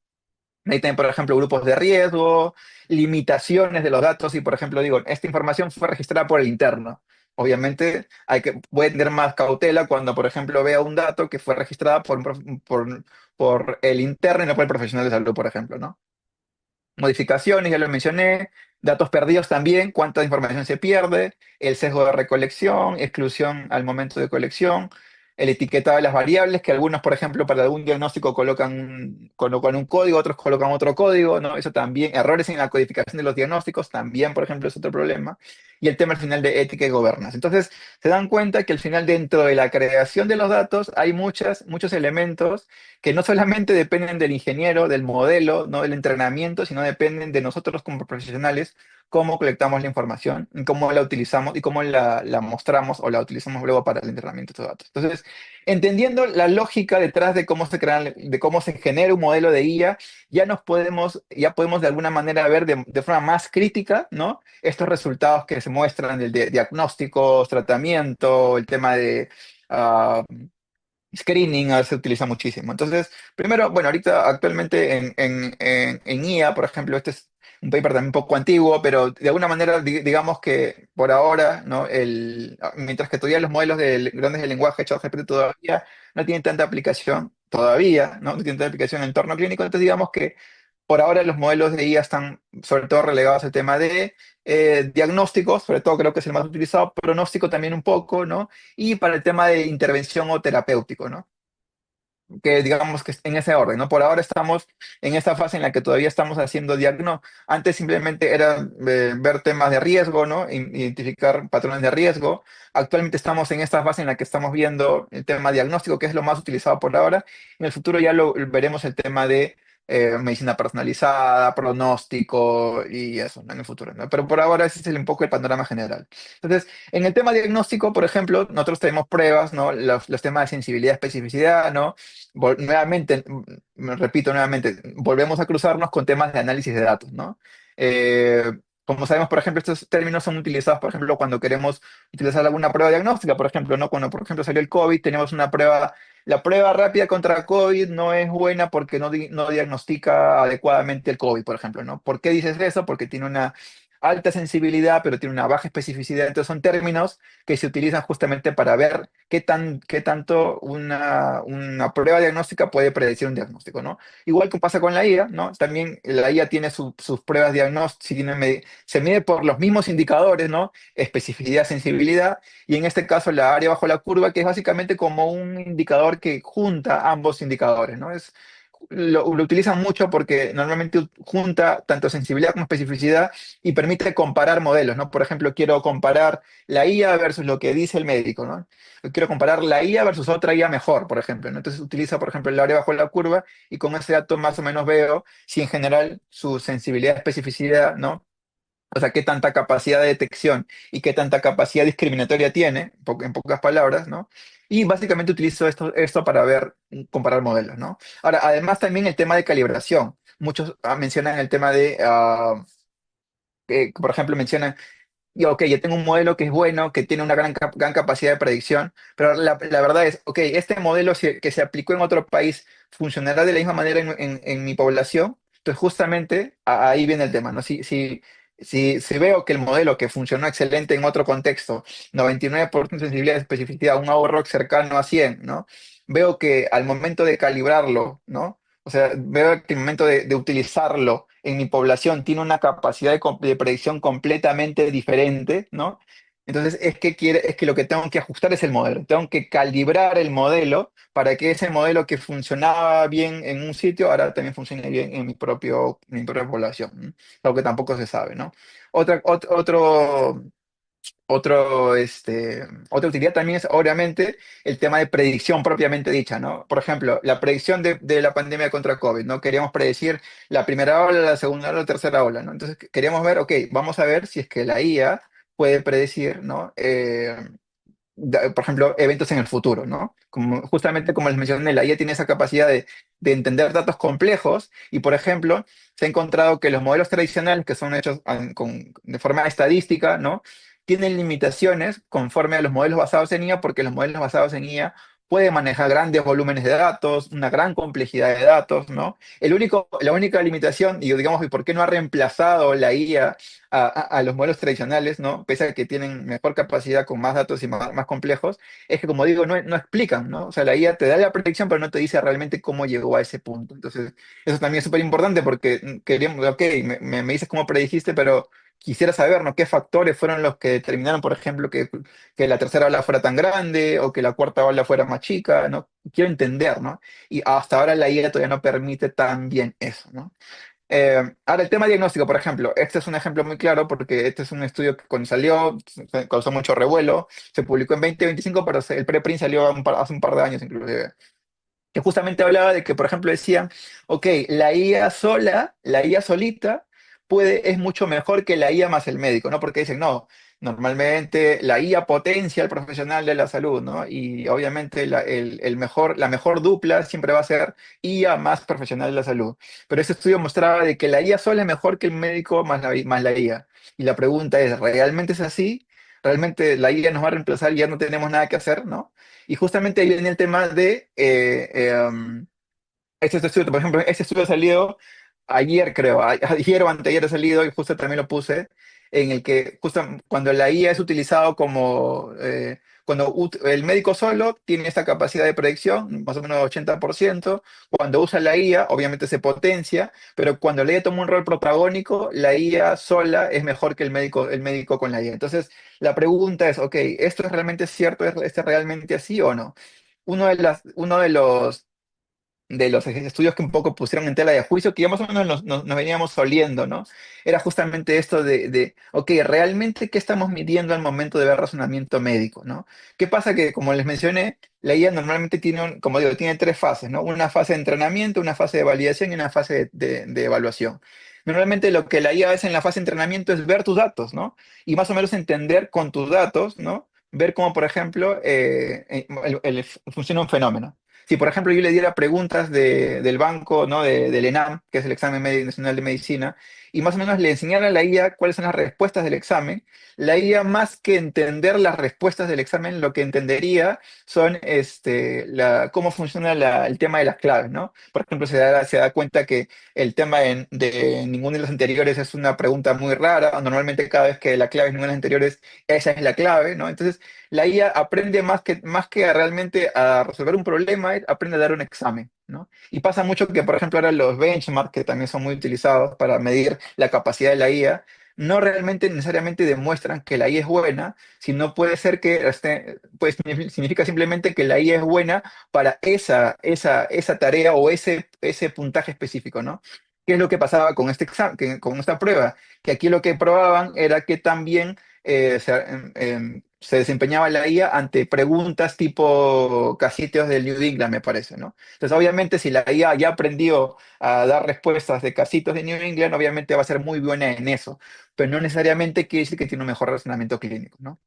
Ahí también, por ejemplo, grupos de riesgo, limitaciones de los datos, y por ejemplo, digo, esta información fue registrada por el interno. Obviamente, voy a tener más cautela cuando, por ejemplo, vea un dato que fue registrada por el interno y no por el profesional de salud, por ejemplo, ¿no? Modificaciones, ya lo mencioné, datos perdidos también, cuánta información se pierde, el sesgo de recolección, exclusión al momento de colección, el etiquetado de las variables, que algunos, por ejemplo, para algún diagnóstico colocan un código, otros colocan otro código, ¿no? Eso también, errores en la codificación de los diagnósticos, también, por ejemplo, es otro problema. Y el tema al final de ética y gobernanza. Entonces, se dan cuenta que al final dentro de la creación de los datos hay muchos elementos que no solamente dependen del ingeniero, del modelo, ¿no?, del entrenamiento, sino dependen de nosotros como profesionales, cómo colectamos la información, y cómo la utilizamos y cómo la mostramos o la utilizamos luego para el entrenamiento de estos datos. Entonces, entendiendo la lógica detrás de cómo se crean, de cómo se genera un modelo de IA, ya podemos de alguna manera ver de forma más crítica, ¿no? Estos resultados que se muestran de diagnósticos, tratamiento, el tema de ah, screening se utiliza muchísimo. Entonces, primero, bueno, ahorita actualmente en IA, por ejemplo, este es un paper también un poco antiguo, pero de alguna manera digamos que por ahora, ¿no? Mientras que todavía los modelos de grandes de lenguaje, ChatGPT todavía no tienen tanta aplicación, todavía, ¿no? No tienen tanta aplicación en entorno clínico, entonces digamos que por ahora los modelos de IA están sobre todo relegados al tema de diagnósticos, sobre todo creo que es el más utilizado, pronóstico también un poco, ¿no? Y para el tema de intervención o terapéutico, ¿no? Que digamos que en ese orden, ¿no? Por ahora estamos en esta fase en la que todavía estamos haciendo diagnóstico. Antes simplemente era ver temas de riesgo, ¿no? Identificar patrones de riesgo. Actualmente estamos en esta fase en la que estamos viendo el tema diagnóstico, que es lo más utilizado por ahora. En el futuro ya lo veremos el tema de medicina personalizada, pronóstico y eso, ¿no? En el futuro, ¿no? Pero por ahora ese es un poco el panorama general. Entonces, en el tema diagnóstico, por ejemplo, nosotros tenemos pruebas, ¿no? Los temas de sensibilidad, especificidad, ¿no? Nuevamente, me repito nuevamente, volvemos a cruzarnos con temas de análisis de datos, ¿no? Eh, Como sabemos, por ejemplo, estos términos son utilizados, por ejemplo, cuando queremos utilizar alguna prueba diagnóstica, por ejemplo, ¿no? Cuando, por ejemplo, salió el COVID, tenemos una prueba, la prueba rápida contra COVID no es buena porque no diagnostica adecuadamente el COVID, por ejemplo, ¿no? ¿Por qué dices eso? Porque tiene una alta sensibilidad, pero tiene una baja especificidad. Entonces son términos que se utilizan justamente para ver qué tanto una prueba diagnóstica puede predecir un diagnóstico, ¿no? Igual que pasa con la IA, ¿no? También la IA tiene sus pruebas diagnósticas, se mide por los mismos indicadores, ¿no? Especificidad, sensibilidad, y en este caso la área bajo la curva, que es básicamente como un indicador que junta ambos indicadores, ¿no? Lo utilizan mucho porque normalmente junta tanto sensibilidad como especificidad y permite comparar modelos, ¿no? Por ejemplo, quiero comparar la IA versus lo que dice el médico, ¿no? Quiero comparar la IA versus otra IA mejor, por ejemplo, ¿no? Entonces utiliza, por ejemplo, el área bajo la curva y con ese dato más o menos veo si en general su sensibilidad, especificidad, ¿no? O sea, qué tanta capacidad de detección y qué tanta capacidad discriminatoria tiene, en pocas palabras, ¿no? Y básicamente utilizo esto para ver, comparar modelos, ¿no? Ahora, además también el tema de calibración. Muchos mencionan el tema de, por ejemplo, mencionan y ok, yo tengo un modelo que es bueno, que tiene una gran capacidad de predicción, pero la verdad es, ok, este modelo que se aplicó en otro país funcionará de la misma manera en mi población. Entonces, justamente ahí viene el tema, ¿no? Si veo que el modelo que funcionó excelente en otro contexto, 99% de sensibilidad y especificidad, un ahorro cercano a 100, ¿no? Veo que al momento de calibrarlo, ¿no? O sea, veo que el momento de utilizarlo en mi población tiene una capacidad de predicción completamente diferente, ¿no? Entonces, es que lo que tengo que ajustar es el modelo. Tengo que calibrar el modelo para que ese modelo que funcionaba bien en un sitio ahora también funcione bien en mi propia población, ¿no? Algo que tampoco se sabe, ¿no? Otra, ot- otro, Otra utilidad también es obviamente el tema de predicción propiamente dicha, ¿no? Por ejemplo, la predicción de la pandemia contra COVID, ¿no? Queríamos predecir la primera ola, la segunda ola, la tercera ola, ¿no? Entonces queríamos ver, ok, vamos a ver si es que la IA puede predecir, ¿no? Por ejemplo, eventos en el futuro, ¿no? Justamente como les mencioné, la IA tiene esa capacidad de entender datos complejos y, por ejemplo, se ha encontrado que los modelos tradicionales que son hechos de forma estadística, ¿no? Tienen limitaciones conforme a los modelos basados en IA porque los modelos basados en IA pueden manejar grandes volúmenes de datos, una gran complejidad de datos, ¿no? La única limitación, y digamos, ¿y por qué no ha reemplazado la IA a los modelos tradicionales, ¿no? Pese a que tienen mejor capacidad con más datos y más complejos, es que, como digo, no explican, ¿no? O sea, la IA te da la predicción, pero no te dice realmente cómo llegó a ese punto. Entonces, eso también es súper importante porque queríamos, ok, me dices cómo predijiste, pero quisiera saber, ¿no? ¿Qué factores fueron los que determinaron, por ejemplo, que la tercera ola fuera tan grande o que la cuarta ola fuera más chica, ¿no? Quiero entender, ¿no? Y hasta ahora la IA todavía no permite tan bien eso, ¿no? Ahora, el tema diagnóstico, por ejemplo, este es un ejemplo muy claro porque este es un estudio que cuando salió causó mucho revuelo, se publicó en 2025, pero el preprint salió hace un par de años inclusive, que justamente hablaba de que, por ejemplo, decían, ok, la IA solita es mucho mejor que la IA más el médico, ¿no? Porque dicen, no, normalmente la IA potencia al profesional de la salud, ¿no? Y obviamente la mejor dupla siempre va a ser IA más profesional de la salud. Pero ese estudio mostraba de que la IA sola es mejor que el médico más la IA. Y la pregunta es, ¿realmente es así? ¿Realmente la IA nos va a reemplazar y ya no tenemos nada que hacer, ¿no? Y justamente ahí viene el tema de este estudio, por ejemplo, este estudio ha salido ayer, creo, ayer o anteayer ha salido, y justo también lo puse, en el que justo cuando la IA es utilizado como, cuando el médico solo tiene esta capacidad de predicción, más o menos 80%, cuando usa la IA, obviamente se potencia, pero cuando la IA toma un rol protagónico, la IA sola es mejor que el médico con la IA. Entonces, la pregunta es, ok, ¿esto es realmente cierto? ¿Es realmente así o no? Uno de los estudios que un poco pusieron en tela de juicio, que ya más o menos nos veníamos oliendo, ¿no? Era justamente esto ok, ¿realmente qué estamos midiendo al momento de ver razonamiento médico, ¿no? ¿Qué pasa? Que, como les mencioné, la IA normalmente tiene, como digo, tiene tres fases, ¿no? Una fase de entrenamiento, una fase de validación y una fase de evaluación. Normalmente lo que la IA hace en la fase de entrenamiento es ver tus datos, ¿no? Y más o menos entender con tus datos, ¿no? Ver cómo, por ejemplo, funciona un fenómeno. Si, por ejemplo, yo le diera preguntas del banco, ¿no? Del ENAM, que es el Examen Nacional de Medicina, y más o menos le enseñara a la IA cuáles son las respuestas del examen, la IA, más que entender las respuestas del examen, lo que entendería son cómo funciona el tema de las claves, ¿no? Por ejemplo, se da cuenta que el tema de ninguno de los anteriores es una pregunta muy rara, o normalmente cada vez que la clave es ninguno de los anteriores, esa es la clave, ¿no? Entonces, la IA aprende más que realmente a resolver un problema, aprende a dar un examen, ¿no? Y pasa mucho que, por ejemplo, ahora los benchmarks, que también son muy utilizados para medir la capacidad de la IA, no realmente necesariamente demuestran que la IA es buena, sino puede ser que, pues significa simplemente que la IA es buena para esa tarea o ese puntaje específico, ¿no? ¿Qué es lo que pasaba con este examen, con esta prueba? Que aquí lo que probaban era que también se desempeñaba la IA ante preguntas tipo casitos del New England, me parece, ¿no? Entonces, obviamente, si la IA ya aprendió a dar respuestas de casitos de New England, obviamente va a ser muy buena en eso, pero no necesariamente quiere decir que tiene un mejor razonamiento clínico, ¿no?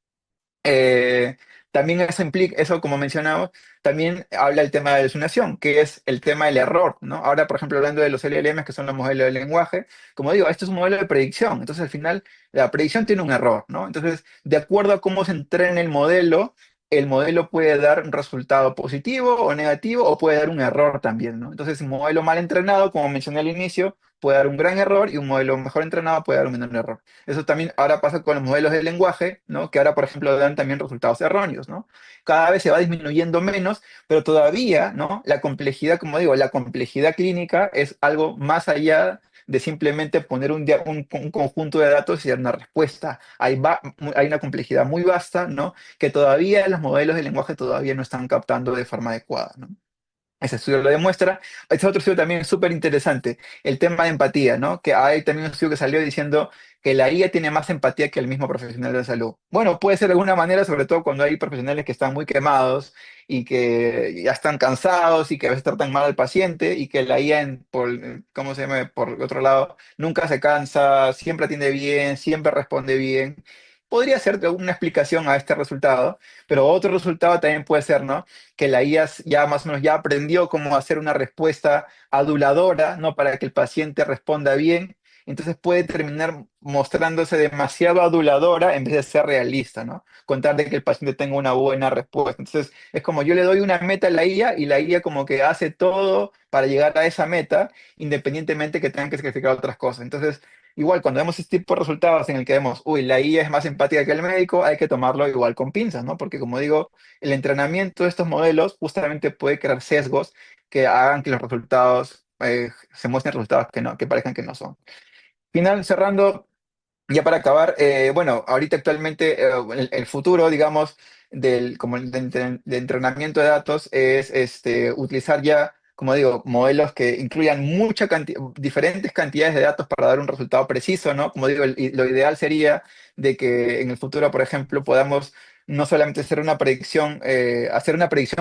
Eh, También eso implica, eso como mencionamos, también habla el tema de alucinación, que es el tema del error, ¿no? Ahora, por ejemplo, hablando de los LLMs, que son los modelos de lenguaje, como digo, esto es un modelo de predicción, entonces al final la predicción tiene un error, ¿no? Entonces, de acuerdo a cómo se entrena el modelo puede dar un resultado positivo o negativo, o puede dar un error también, ¿no? Entonces, un modelo mal entrenado, como mencioné al inicio, puede dar un gran error, y un modelo mejor entrenado puede dar un menor error. Eso también ahora pasa con los modelos de lenguaje, ¿no? Que ahora, por ejemplo, dan también resultados erróneos, ¿no? Cada vez se va disminuyendo menos, pero todavía, ¿no? La complejidad, como digo, la complejidad clínica es algo más allá de simplemente poner un conjunto de datos y dar una respuesta. Hay una complejidad muy vasta, ¿no? Que todavía los modelos de lenguaje todavía no están captando de forma adecuada, ¿no? Ese estudio lo demuestra. Este otro estudio también es súper interesante, el tema de empatía, ¿no? Que hay también un estudio que salió diciendo que la IA tiene más empatía que el mismo profesional de salud. Bueno, puede ser de alguna manera, sobre todo cuando hay profesionales que están muy quemados y que ya están cansados y que a veces tratan mal al paciente, y que la IA, ¿cómo se llama? Por otro lado, nunca se cansa, siempre atiende bien, siempre responde bien. Podría ser una explicación a este resultado, pero otro resultado también puede ser, ¿no? Que la IA ya más o menos ya aprendió cómo hacer una respuesta aduladora, ¿no? Para que el paciente responda bien. Entonces puede terminar mostrándose demasiado aduladora en vez de ser realista, ¿no? Contar de que el paciente tenga una buena respuesta. Entonces es como yo le doy una meta a la IA, y la IA como que hace todo para llegar a esa meta, independientemente que tengan que sacrificar otras cosas. Entonces, igual cuando vemos este tipo de resultados en el que vemos, uy, la IA es más empática que el médico, hay que tomarlo igual con pinzas, ¿no? Porque, como digo, el entrenamiento de estos modelos justamente puede crear sesgos que hagan que los resultados se muestren resultados que parezcan que no son. Cerrando, ya para acabar, bueno, ahorita actualmente el futuro, digamos, como de entrenamiento de datos es utilizar ya, como digo, modelos que incluyan diferentes cantidades de datos para dar un resultado preciso, ¿no? Como digo, lo ideal sería de que en el futuro, por ejemplo, podamos no solamente hacer una predicción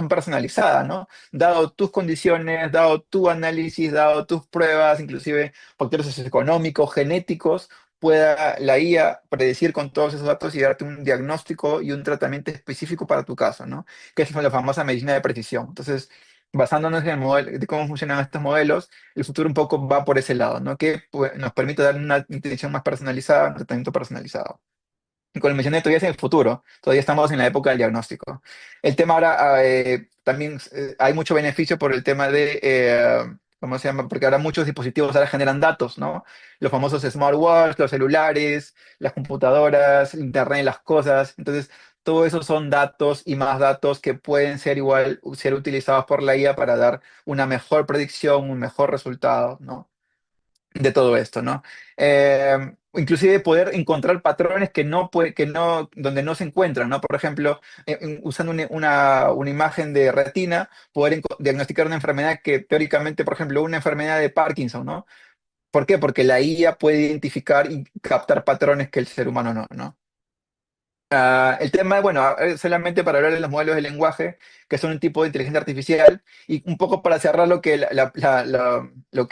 personalizada, ¿no? Dado tus condiciones, dado tu análisis, dado tus pruebas, inclusive factores socioeconómicos, genéticos, pueda la IA predecir con todos esos datos y darte un diagnóstico y un tratamiento específico para tu caso, ¿no? Que es la famosa medicina de precisión. Entonces, basándonos en el modelo, de cómo funcionan estos modelos, el futuro un poco va por ese lado, ¿no? Que pues, nos permite dar una atención más personalizada, un tratamiento personalizado. Y como mencioné, todavía es en el futuro, todavía estamos en la época del diagnóstico. El tema ahora, también hay mucho beneficio por el tema de, ¿cómo se llama? Porque ahora muchos dispositivos ahora generan datos, ¿no? Los famosos smartwatches, los celulares, las computadoras, Internet de las cosas. Entonces, todo eso son datos y más datos que pueden ser igual, ser utilizados por la IA para dar una mejor predicción, un mejor resultado, ¿no? De todo esto, ¿no? Inclusive poder encontrar patrones donde no se encuentran, ¿no? Por ejemplo, usando una imagen de retina, poder diagnosticar una enfermedad que teóricamente, por ejemplo, una enfermedad de Parkinson, ¿no? ¿Por qué? Porque la IA puede identificar y captar patrones que el ser humano no, ¿no? El tema, bueno, solamente para hablar de los modelos de lenguaje, que son un tipo de inteligencia artificial, y un poco para cerrar lo que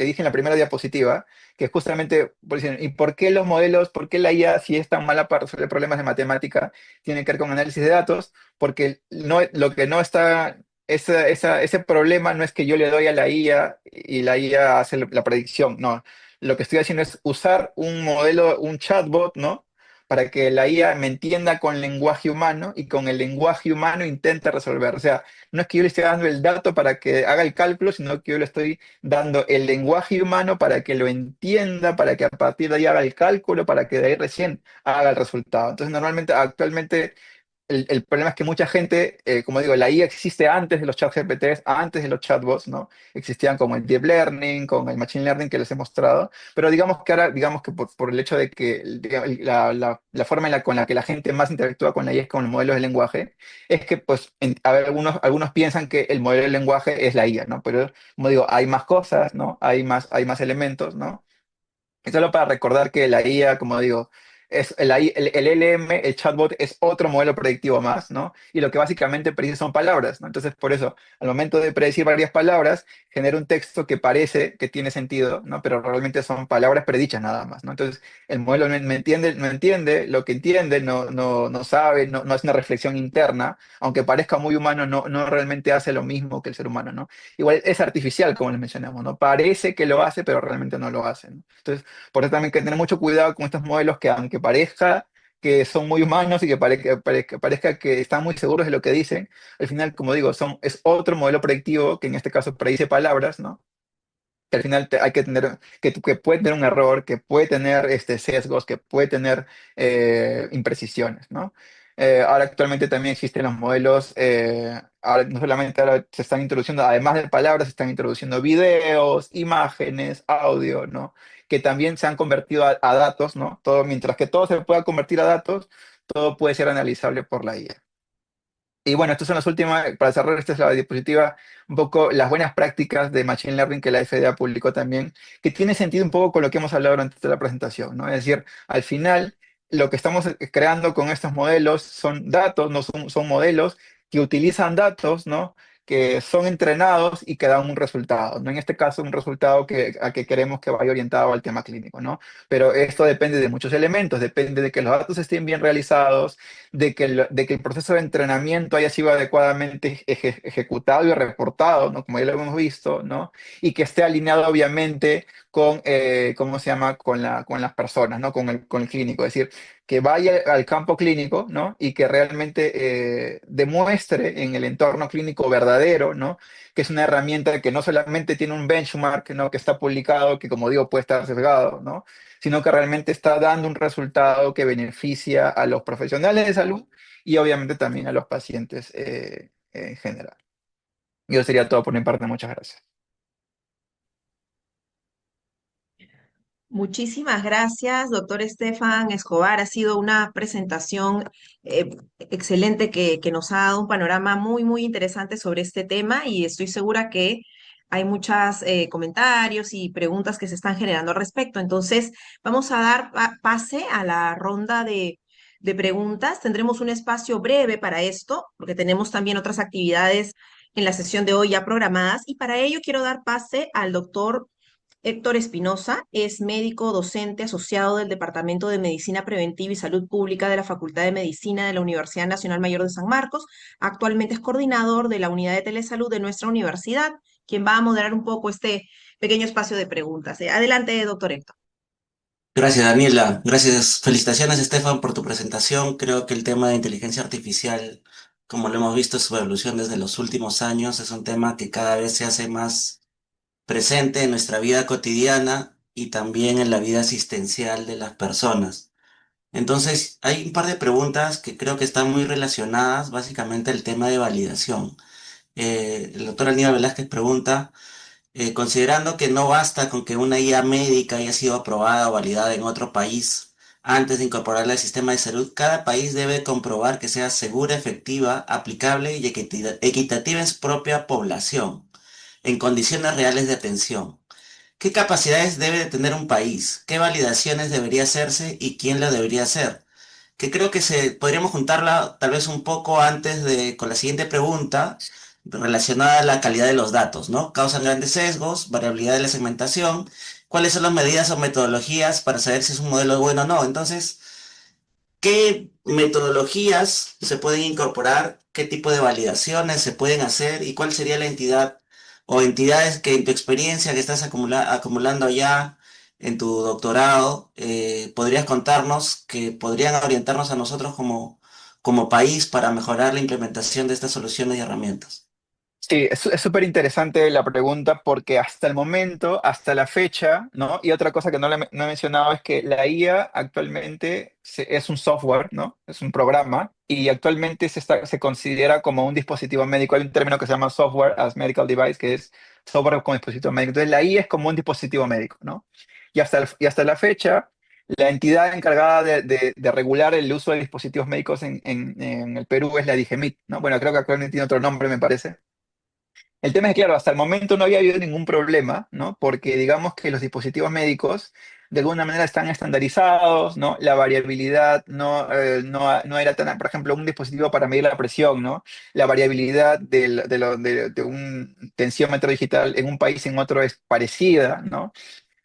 dije en la primera diapositiva, que justamente, ¿y por qué los modelos, por qué la IA, si es tan mala para resolver problemas de matemática, tiene que ver con análisis de datos? Porque lo que no está, ese problema no es que yo le doy a la IA y la IA hace la predicción, no. Lo que estoy haciendo es usar un modelo, un chatbot, ¿no? Para que la IA me entienda con lenguaje humano y con el lenguaje humano intente resolver. O sea, no es que yo le esté dando el dato para que haga el cálculo, sino que yo le estoy dando el lenguaje humano para que lo entienda, para que a partir de ahí haga el cálculo, para que de ahí recién haga el resultado. Entonces, normalmente, actualmente el problema es que mucha gente, como digo, la IA existe antes de los chat GPTs, antes de los chatbots, ¿no? Existían como el Deep Learning, con el Machine Learning que les he mostrado, pero digamos que ahora, digamos que por el hecho de que la forma con la que la gente más interactúa con la IA es con los modelos de lenguaje, es que, pues, a ver, algunos piensan que el modelo de lenguaje es la IA, ¿no? Pero, como digo, hay más cosas, ¿no? Hay más elementos, ¿no? Y solo para recordar que la IA, como digo, es el LM, el chatbot, es otro modelo predictivo más, ¿no? Y lo que básicamente predice son palabras, ¿no? Entonces, por eso, al momento de predecir varias palabras, genera un texto que parece que tiene sentido, ¿no? Pero realmente son palabras predichas nada más, ¿no? Entonces, el modelo no entiende, lo que entiende, no sabe, no hace una reflexión interna, aunque parezca muy humano, no realmente hace lo mismo que el ser humano, ¿no? Igual es artificial, como les mencionamos, ¿no? Parece que lo hace, pero realmente no lo hace, ¿no? Entonces, por eso también hay que tener mucho cuidado con estos modelos que aunque parezca que son muy humanos y que parezca que están muy seguros de lo que dicen, al final, como digo, es otro modelo predictivo que en este caso predice palabras, ¿no? Que al final hay que tener, que puede tener un error, que puede tener sesgos, que puede tener imprecisiones, ¿no? Ahora actualmente también existen los modelos, ahora, no solamente ahora se están introduciendo, además de palabras, se están introduciendo videos, imágenes, audio, ¿no? Que también se han convertido a datos, ¿no? Todo, mientras que todo se pueda convertir a datos, todo puede ser analizable por la IA. Y bueno, estas son las últimas, para cerrar, esta es la diapositiva, un poco las buenas prácticas de Machine Learning que la FDA publicó también, que tiene sentido un poco con lo que hemos hablado durante toda la presentación, ¿no? Es decir, al final, lo que estamos creando con estos modelos son datos, no son modelos que utilizan datos, ¿no? Que son entrenados y que dan un resultado, ¿no? En este caso, un resultado a que queremos que vaya orientado al tema clínico, ¿no? Pero esto depende de muchos elementos, depende de que los datos estén bien realizados, de que el proceso de entrenamiento haya sido adecuadamente ejecutado y reportado, ¿no? Como ya lo hemos visto, ¿no? Y que esté alineado obviamente con, ¿cómo se llama? Con las personas, ¿no? Con el clínico. Es decir, que vaya al campo clínico, ¿no? Y que realmente demuestre en el entorno clínico verdadero, ¿no? Que es una herramienta que no solamente tiene un benchmark, ¿no? Que está publicado, que como digo puede estar sesgado, ¿no? Sino que realmente está dando un resultado que beneficia a los profesionales de salud y obviamente también a los pacientes en general. Y eso sería todo por mi parte. Muchas gracias. Muchísimas gracias, doctor Estefan Escobar. Ha sido una presentación excelente que nos ha dado un panorama muy, muy interesante sobre este tema y estoy segura que hay muchos comentarios y preguntas que se están generando al respecto. Entonces, vamos a dar pase a la ronda de preguntas. Tendremos un espacio breve para esto, porque tenemos también otras actividades en la sesión de hoy ya programadas. Y para ello quiero dar pase al doctor Héctor Espinosa. Es médico docente asociado del Departamento de Medicina Preventiva y Salud Pública de la Facultad de Medicina de la Universidad Nacional Mayor de San Marcos. Actualmente es coordinador de la unidad de telesalud de nuestra universidad, quien va a moderar un poco este pequeño espacio de preguntas. Adelante, doctor Héctor. Gracias, Daniela. Gracias. Felicitaciones, Estefan, por tu presentación. Creo que el tema de inteligencia artificial, como lo hemos visto, su evolución desde los últimos años, es un tema que cada vez se hace más presente en nuestra vida cotidiana y también en la vida asistencial de las personas. Entonces, hay un par de preguntas que creo que están muy relacionadas, básicamente el tema de validación. El doctor Aníbal Velázquez pregunta, considerando que no basta con que una guía médica haya sido aprobada o validada en otro país antes de incorporarla al sistema de salud, cada país debe comprobar que sea segura, efectiva, aplicable y equitativa en su propia población, en condiciones reales de atención. ¿Qué capacidades debe de tener un país? ¿Qué validaciones debería hacerse y quién lo debería hacer? Que creo que podríamos juntarla tal vez un poco antes con la siguiente pregunta relacionada a la calidad de los datos, ¿no? Causan grandes sesgos, variabilidad de la segmentación, cuáles son las medidas o metodologías para saber si es un modelo bueno o no. Entonces, ¿qué metodologías se pueden incorporar? ¿Qué tipo de validaciones se pueden hacer? ¿Y cuál sería la entidad o entidades que en tu experiencia que estás acumulando ya en tu doctorado, podrías contarnos que podrían orientarnos a nosotros como país para mejorar la implementación de estas soluciones y herramientas? Sí, es súper interesante la pregunta porque hasta el momento, hasta la fecha, ¿no? Y otra cosa que no he mencionado es que la IA actualmente es un software, ¿no? Es un programa y actualmente se considera como un dispositivo médico. Hay un término que se llama software as medical device, que es software como dispositivo médico. Entonces la IA es como un dispositivo médico, ¿no? Y hasta la fecha, la entidad encargada de regular el uso de dispositivos médicos en el Perú es la DIGEMIT, ¿no? Bueno, creo que actualmente tiene otro nombre, me parece. El tema es que, claro, hasta el momento no había habido ningún problema, ¿no? Porque digamos que los dispositivos médicos de alguna manera están estandarizados, ¿no? La variabilidad no era tan, por ejemplo, un dispositivo para medir la presión, ¿no? La variabilidad de un tensiómetro digital en un país y en otro es parecida, ¿no?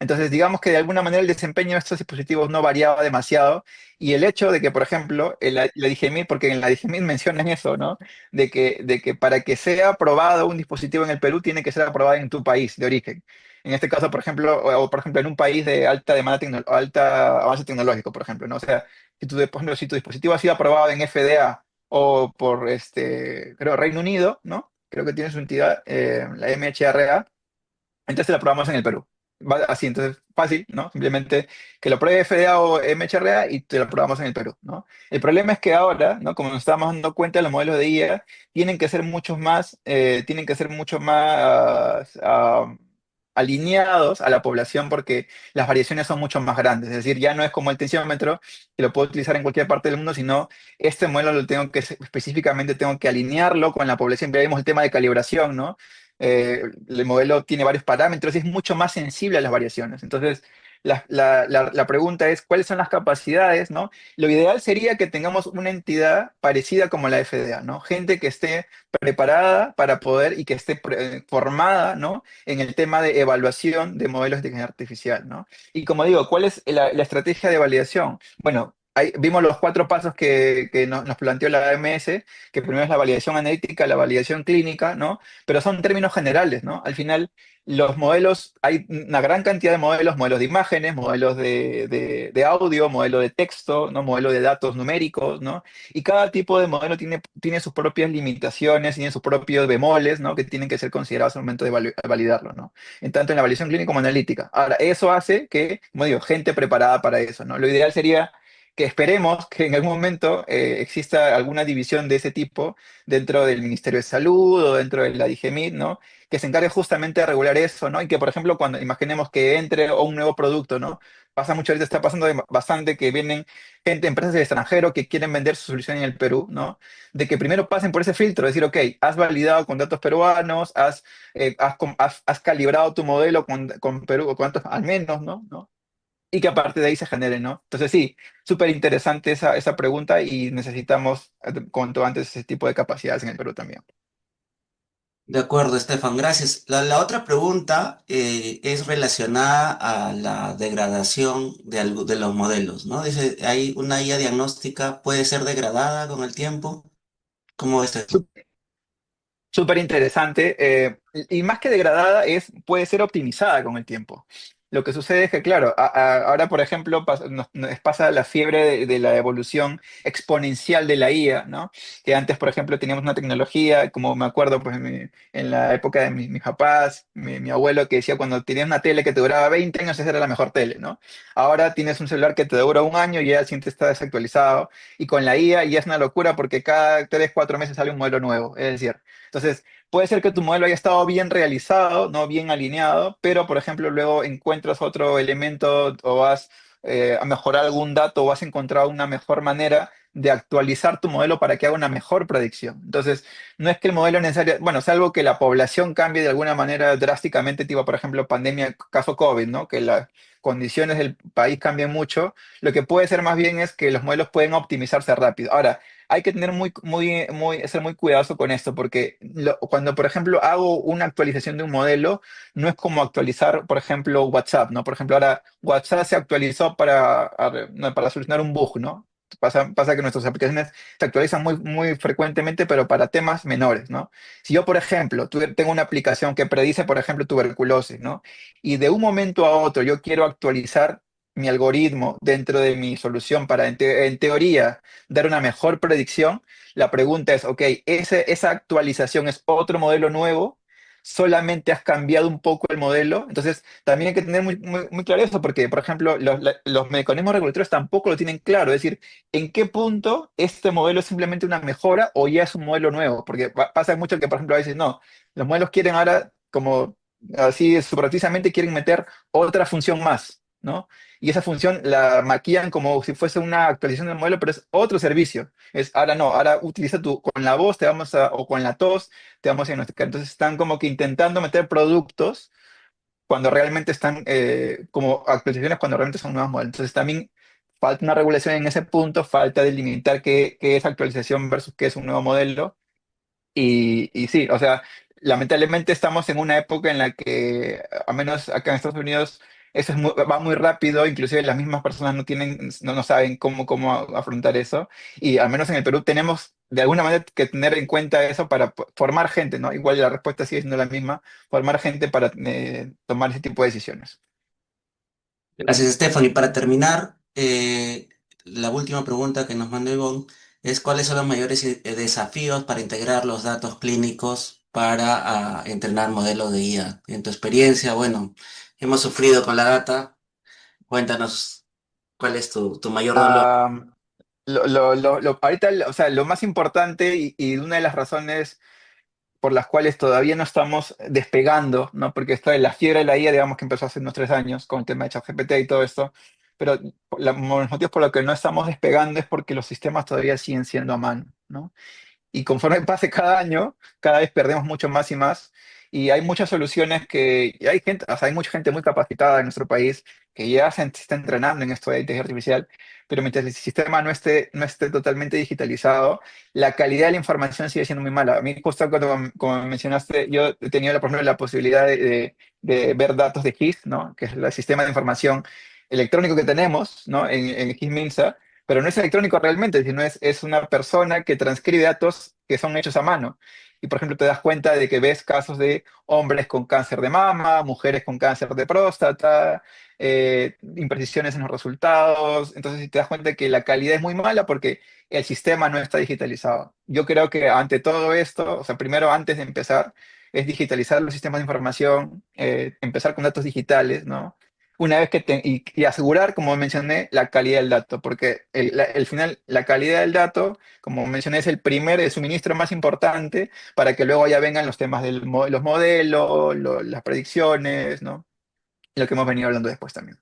Entonces, digamos que de alguna manera el desempeño de estos dispositivos no variaba demasiado y el hecho de que, por ejemplo, la DIGEMIT, porque en la DIGEMIT mencionan eso, ¿no? De que para que sea aprobado un dispositivo en el Perú tiene que ser aprobado en tu país de origen. En este caso, por ejemplo, o por ejemplo en un país de alta demanda, alta avance tecnológico, por ejemplo, ¿no? O sea, por ejemplo, si tu dispositivo ha sido aprobado en FDA o por, creo, Reino Unido, ¿no? Creo que tiene su entidad, la MHRA, entonces la probamos en el Perú. Así, entonces fácil, ¿no? Simplemente que lo pruebe FDA o MHRA y te lo probamos en el Perú, ¿no? El problema es que ahora, ¿no? Como nos estamos dando cuenta, los modelos de IA tienen que ser mucho más alineados a la población porque las variaciones son mucho más grandes. Es decir, ya no es como el tensiómetro que lo puedo utilizar en cualquier parte del mundo, sino este modelo específicamente tengo que alinearlo con la población. Ya vimos el tema de calibración, ¿no? El modelo tiene varios parámetros y es mucho más sensible a las variaciones. Entonces, la pregunta es, ¿cuáles son las capacidades, ¿no? Lo ideal sería que tengamos una entidad parecida como la FDA, ¿no? Gente que esté preparada para poder y que esté formada, ¿no? En el tema de evaluación de modelos de inteligencia artificial, ¿no? Y como digo, ¿cuál es la estrategia de validación? Bueno, vimos los 4 pasos que nos planteó la AMS, que primero es la validación analítica, la validación clínica, ¿no? Pero son términos generales, ¿no? Al final, los modelos, hay una gran cantidad de modelos de imágenes, modelos de audio, modelo de texto, ¿no? Modelo de datos numéricos, ¿no? Y cada tipo de modelo tiene sus propias limitaciones, tiene sus propios bemoles, ¿no? Que tienen que ser considerados al momento de validarlo, ¿no? En tanto en la validación clínica como analítica. Ahora, eso hace que, como digo, gente preparada para eso, ¿no? Lo ideal sería que esperemos que en algún momento exista alguna división de ese tipo dentro del Ministerio de Salud o dentro de la DIGEMIT, ¿no? Que se encargue justamente de regular eso, ¿no? Y que, por ejemplo, cuando imaginemos que entre un nuevo producto, ¿no? Pasa mucho, ahorita está pasando bastante que vienen empresas del extranjero que quieren vender su solución en el Perú, ¿no? De que primero pasen por ese filtro, decir, ok, has validado con datos peruanos, has calibrado tu modelo con Perú, o con datos al menos, ¿no? ¿No? y que aparte de ahí se genere, ¿no? Entonces sí, súper interesante esa pregunta y necesitamos cuanto antes ese tipo de capacidades en el Perú también. De acuerdo, Estefan, gracias. La otra pregunta es relacionada a la degradación de los modelos, ¿no? Dice, ¿hay una IA diagnóstica puede ser degradada con el tiempo? ¿Cómo ves esto? Súper interesante. Y más que degradada, puede ser optimizada con el tiempo. Lo que sucede es que, claro, ahora, por ejemplo, nos pasa la fiebre de la evolución exponencial de la IA, ¿no? Que antes, por ejemplo, teníamos una tecnología, como me acuerdo, pues, en la época de mis papás, mi abuelo, que decía cuando tenías una tele que te duraba 20 años, esa era la mejor tele, ¿no? Ahora tienes un celular que te dura un año y ya siempre está desactualizado. Y con la IA ya es una locura porque cada 3, 4 meses sale un modelo nuevo. Es decir, entonces, puede ser que tu modelo haya estado bien realizado, no bien alineado, pero por ejemplo luego encuentras otro elemento o vas a mejorar algún dato o vas a encontrar una mejor manera de actualizar tu modelo para que haga una mejor predicción. Entonces, no es que el modelo necesario, bueno, salvo que la población cambie de alguna manera drásticamente, tipo por ejemplo pandemia, caso COVID, ¿no? Que las condiciones del país cambien mucho, lo que puede ser más bien es que los modelos pueden optimizarse rápido. Ahora, hay que tener ser muy cuidadoso con esto, porque cuando, por ejemplo, hago una actualización de un modelo, no es como actualizar, por ejemplo, WhatsApp, ¿no? Por ejemplo, ahora WhatsApp se actualizó no, para solucionar un bug, ¿no? Pasa que nuestras aplicaciones se actualizan muy frecuentemente, pero para temas menores, ¿no? Si yo, por ejemplo, tengo una aplicación que predice, por ejemplo, tuberculosis, ¿no? Y de un momento a otro yo quiero actualizar mi algoritmo dentro de mi solución para, en teoría, dar una mejor predicción, la pregunta es, ok, esa actualización es otro modelo nuevo, solamente has cambiado un poco el modelo, entonces también hay que tener muy claro eso, porque, por ejemplo, los mecanismos regulatorios tampoco lo tienen claro, es decir, en qué punto este modelo es simplemente una mejora o ya es un modelo nuevo, porque pasa mucho que, por ejemplo, a veces no, los modelos quieren ahora, como así subrepticiamente, quieren meter otra función más, ¿no? Y esa función la maquillan como si fuese una actualización del modelo, pero es otro servicio. Es ahora no, ahora utiliza con la voz o con la tos, te vamos a diagnosticar. Entonces están como que intentando meter productos cuando realmente están como actualizaciones, cuando realmente son nuevos modelos. Entonces también falta una regulación en ese punto, falta delimitar qué es actualización versus qué es un nuevo modelo. Y sí, o sea, lamentablemente estamos en una época en la que, a menos acá en Estados Unidos, eso va muy rápido, inclusive las mismas personas no saben cómo afrontar eso. Y al menos en el Perú tenemos de alguna manera que tener en cuenta eso para formar gente, ¿no? Igual la respuesta sigue siendo la misma, formar gente para tomar ese tipo de decisiones. Gracias, Estefan. Y para terminar, la última pregunta que nos mandó Ivonne es ¿cuáles son los mayores desafíos para integrar los datos clínicos para entrenar modelos de IA? En tu experiencia, bueno, hemos sufrido con la data. Cuéntanos cuál es tu mayor dolor. Ah, ahorita, o sea, lo más importante y una de las razones por las cuales todavía no estamos despegando, ¿no? Porque esto de la fiebre de la IA, digamos que empezó hace unos 3 años con el tema de ChatGPT y todo esto, pero los motivos por los que no estamos despegando es porque los sistemas todavía siguen siendo a mano, ¿no? Y conforme pase cada año, cada vez perdemos mucho más y más. Y hay muchas soluciones y hay gente, o sea, hay mucha gente muy capacitada en nuestro país que ya se está entrenando en esto de inteligencia artificial, pero mientras el sistema no esté totalmente digitalizado, la calidad de la información sigue siendo muy mala. A mí, justo como mencionaste, yo he tenido, por ejemplo, la posibilidad de ver datos de GIS, ¿no? Que es el sistema de información electrónico que tenemos, ¿no? En GIS Minsa, pero no es electrónico realmente, sino es una persona que transcribe datos que son hechos a mano. Y por ejemplo, te das cuenta de que ves casos de hombres con cáncer de mama, mujeres con cáncer de próstata, imprecisiones en los resultados. Entonces, si te das cuenta que la calidad es muy mala porque el sistema no está digitalizado. Yo creo que ante todo esto, o sea, primero antes de empezar, es digitalizar los sistemas de información, empezar con datos digitales, ¿no? Una vez y asegurar, como mencioné, la calidad del dato, porque el final, la calidad del dato, como mencioné, es el suministro más importante para que luego ya vengan los temas de los modelos, las predicciones, ¿no? Y lo que hemos venido hablando después también.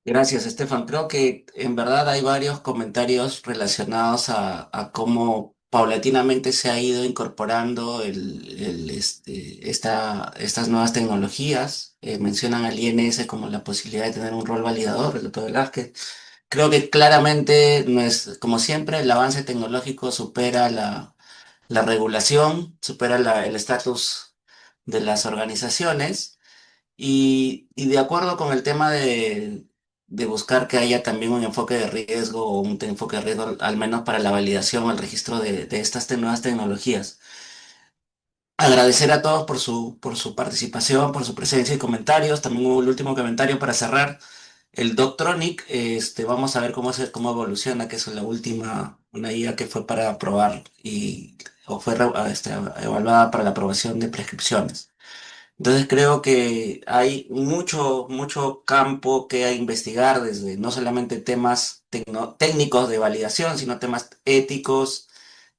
Gracias, Estefan. Creo que en verdad hay varios comentarios relacionados a cómo paulatinamente se ha ido incorporando estas nuevas tecnologías. Mencionan al INS como la posibilidad de tener un rol validador, el doctor Velázquez. Creo que claramente, no es, como siempre, el avance tecnológico supera la regulación, supera el estatus de las organizaciones y de acuerdo con el tema de buscar que haya también un enfoque de riesgo o un enfoque de riesgo al menos para la validación o el registro de estas nuevas tecnologías. Agradecer a todos por su participación, por su presencia y comentarios. También hubo el último comentario para cerrar. El Doctronic, vamos a ver cómo evoluciona, que es la última, una IA que fue para probar o fue evaluada para la aprobación de prescripciones. Entonces creo que hay mucho campo que investigar desde no solamente temas técnicos de validación, sino temas éticos,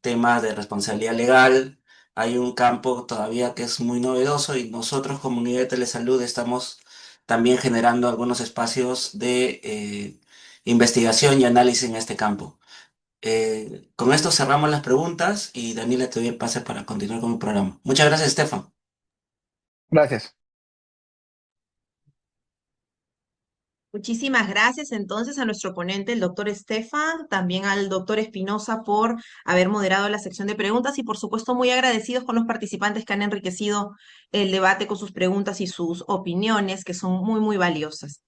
temas de responsabilidad legal. Hay un campo todavía que es muy novedoso y nosotros, comunidad de telesalud, estamos también generando algunos espacios de investigación y análisis en este campo. Con esto cerramos las preguntas y Daniela te doy el pase para continuar con el programa. Muchas gracias, Estefan. Gracias. Muchísimas gracias entonces a nuestro ponente, el doctor Estefan, también al doctor Espinosa por haber moderado la sección de preguntas y por supuesto muy agradecidos con los participantes que han enriquecido el debate con sus preguntas y sus opiniones, que son muy valiosas.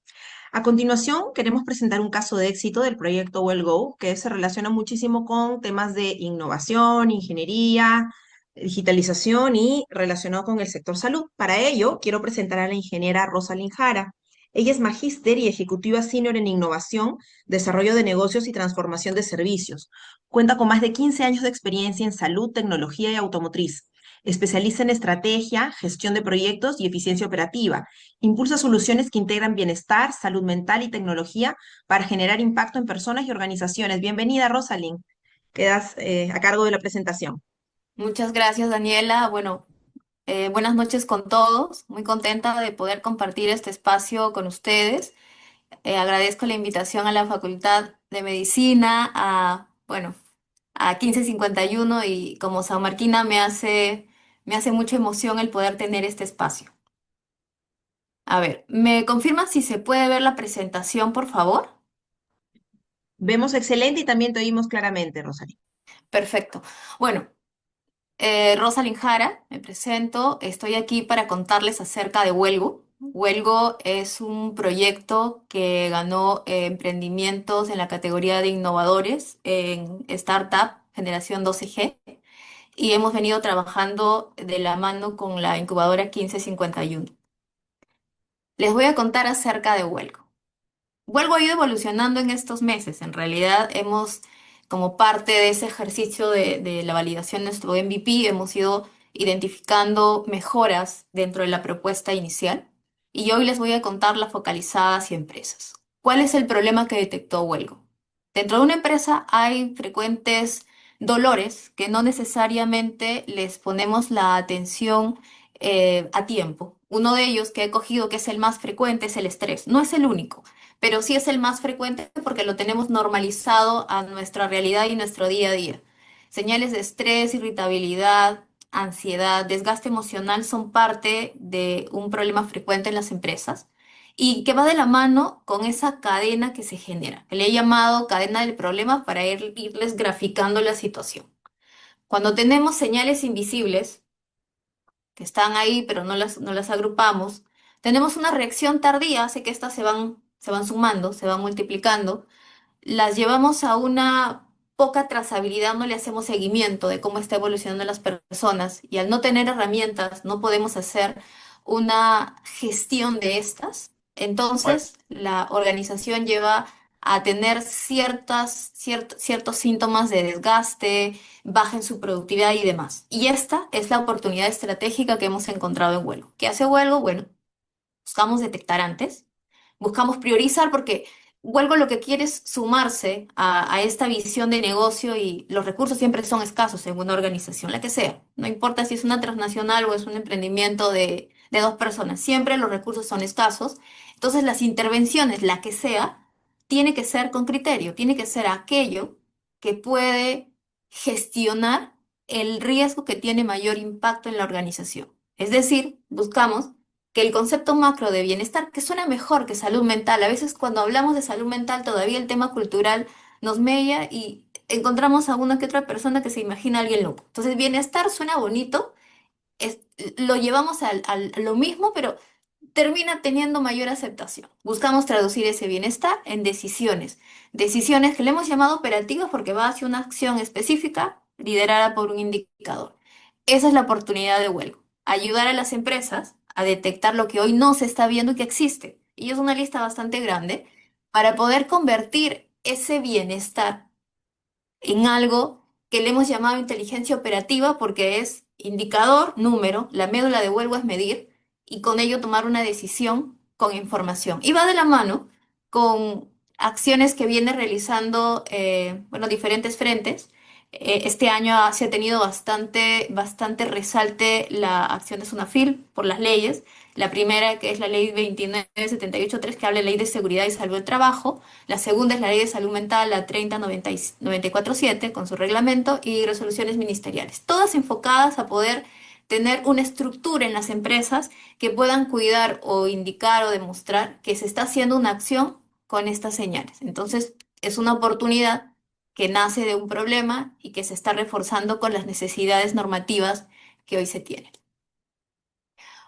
A continuación, queremos presentar un caso de éxito del proyecto WellGo, que se relaciona muchísimo con temas de innovación, ingeniería, digitalización y relacionado con el sector salud. Para ello, quiero presentar a la ingeniera Rosalind Jara. Ella es magíster y ejecutiva senior en innovación, desarrollo de negocios y transformación de servicios. Cuenta con más de 15 años de experiencia en salud, tecnología y automotriz. Especializa en estrategia, gestión de proyectos y eficiencia operativa. Impulsa soluciones que integran bienestar, salud mental y tecnología para generar impacto en personas y organizaciones. Bienvenida, Rosalind. Quedas a cargo de la presentación. Muchas gracias, Daniela. Bueno, buenas noches con todos. Muy contenta de poder compartir este espacio con ustedes. Agradezco la invitación a la Facultad de Medicina, a 1551 y como sanmarquina me hace mucha emoción el poder tener este espacio. A ver, ¿me confirma si se puede ver la presentación, por favor? Vemos excelente y también te oímos claramente, Rosalind. Perfecto. Bueno. Rosalind Jara, me presento. Estoy aquí para contarles acerca de Huelgo. Huelgo es un proyecto que ganó emprendimientos en la categoría de innovadores en Startup Generación 12G y hemos venido trabajando de la mano con la incubadora 1551. Les voy a contar acerca de Huelgo. Vuelvo a ir evolucionando en estos meses. En realidad como parte de ese ejercicio de la validación de nuestro MVP, hemos ido identificando mejoras dentro de la propuesta inicial. Y hoy les voy a contar las focalizadas y empresas. ¿Cuál es el problema que detectó Huelgo? Dentro de una empresa hay frecuentes dolores que no necesariamente les ponemos la atención a tiempo. Uno de ellos que he cogido, que es el más frecuente, es el estrés. No es el único, pero sí es el más frecuente porque lo tenemos normalizado a nuestra realidad y nuestro día a día. Señales de estrés, irritabilidad, ansiedad, desgaste emocional son parte de un problema frecuente en las empresas y que va de la mano con esa cadena que se genera, que le he llamado cadena del problema para irles graficando la situación. Cuando tenemos señales invisibles, que están ahí pero no las agrupamos, tenemos una reacción tardía, hace que estas se van sumando, se van multiplicando, las llevamos a una poca trazabilidad, no le hacemos seguimiento de cómo está evolucionando las personas y al no tener herramientas no podemos hacer una gestión de estas. Bueno, Entonces, la organización lleva a tener ciertos síntomas de desgaste, baja en su productividad y demás. Y esta es la oportunidad estratégica que hemos encontrado en Huelgo. ¿Qué hace Huelgo? Bueno, buscamos detectar antes, buscamos priorizar porque Huelgo lo que quiere es sumarse a esta visión de negocio y los recursos siempre son escasos en una organización, la que sea. No importa si es una transnacional o es un emprendimiento de dos personas, siempre los recursos son escasos. Entonces las intervenciones, la que sea, tiene que ser con criterio, tiene que ser aquello que puede gestionar el riesgo que tiene mayor impacto en la organización. Es decir, buscamos que el concepto macro de bienestar, que suena mejor que salud mental, a veces cuando hablamos de salud mental todavía el tema cultural nos mella y encontramos a una que otra persona que se imagina a alguien loco. Entonces, bienestar suena bonito, es- lo llevamos a lo mismo, pero termina teniendo mayor aceptación. Buscamos traducir ese bienestar en decisiones. Decisiones que le hemos llamado operativas porque va hacia una acción específica liderada por un indicador. Esa es la oportunidad de Huelgo. Ayudar a las empresas a detectar lo que hoy no se está viendo y que existe. Y es una lista bastante grande para poder convertir ese bienestar en algo que le hemos llamado inteligencia operativa porque es indicador, número, la médula de Huelgo es medir y con ello tomar una decisión con información. Y va de la mano con acciones que viene realizando, bueno, diferentes frentes. Este año se ha tenido bastante resalte la acción de SUNAFIL por las leyes. La primera, que es la ley 29783, que habla de ley de seguridad y salud del trabajo. La segunda es la Ley de Salud Mental, la 3094/7, con su reglamento y resoluciones ministeriales, todas enfocadas a poder tener una estructura en las empresas que puedan cuidar o indicar o demostrar que se está haciendo una acción con estas señales. Entonces, es una oportunidad que nace de un problema y que se está reforzando con las necesidades normativas que hoy se tienen.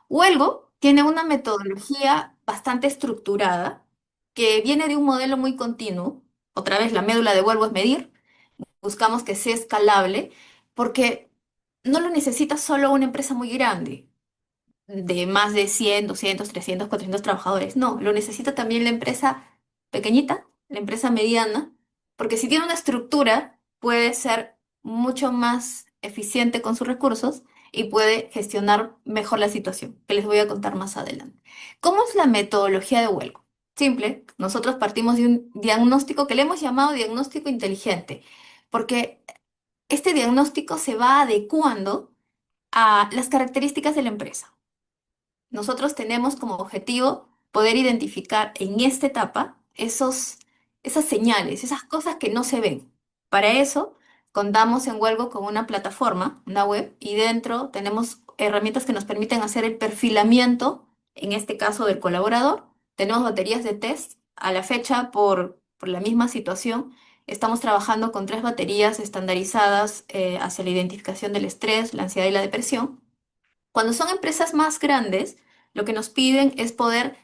Huelgo tiene una metodología bastante estructurada que viene de un modelo muy continuo. Otra vez, la médula de Huelgo es medir. Buscamos que sea escalable porque no lo necesita solo una empresa muy grande de más de 100, 200, 300, 400 trabajadores. No, lo necesita también la empresa pequeñita, la empresa mediana, porque si tiene una estructura, puede ser mucho más eficiente con sus recursos y puede gestionar mejor la situación, que les voy a contar más adelante. ¿Cómo es la metodología de Huelgo? Simple, nosotros partimos de un diagnóstico que le hemos llamado diagnóstico inteligente, porque este diagnóstico se va adecuando a las características de la empresa. Nosotros tenemos como objetivo poder identificar en esta etapa esas señales, esas cosas que no se ven. Para eso, contamos en Huelgo con una plataforma, una web, y dentro tenemos herramientas que nos permiten hacer el perfilamiento, en este caso del colaborador. Tenemos baterías de test. A la fecha, por la misma situación, estamos trabajando con 3 baterías estandarizadas hacia la identificación del estrés, la ansiedad y la depresión. Cuando son empresas más grandes, lo que nos piden es poder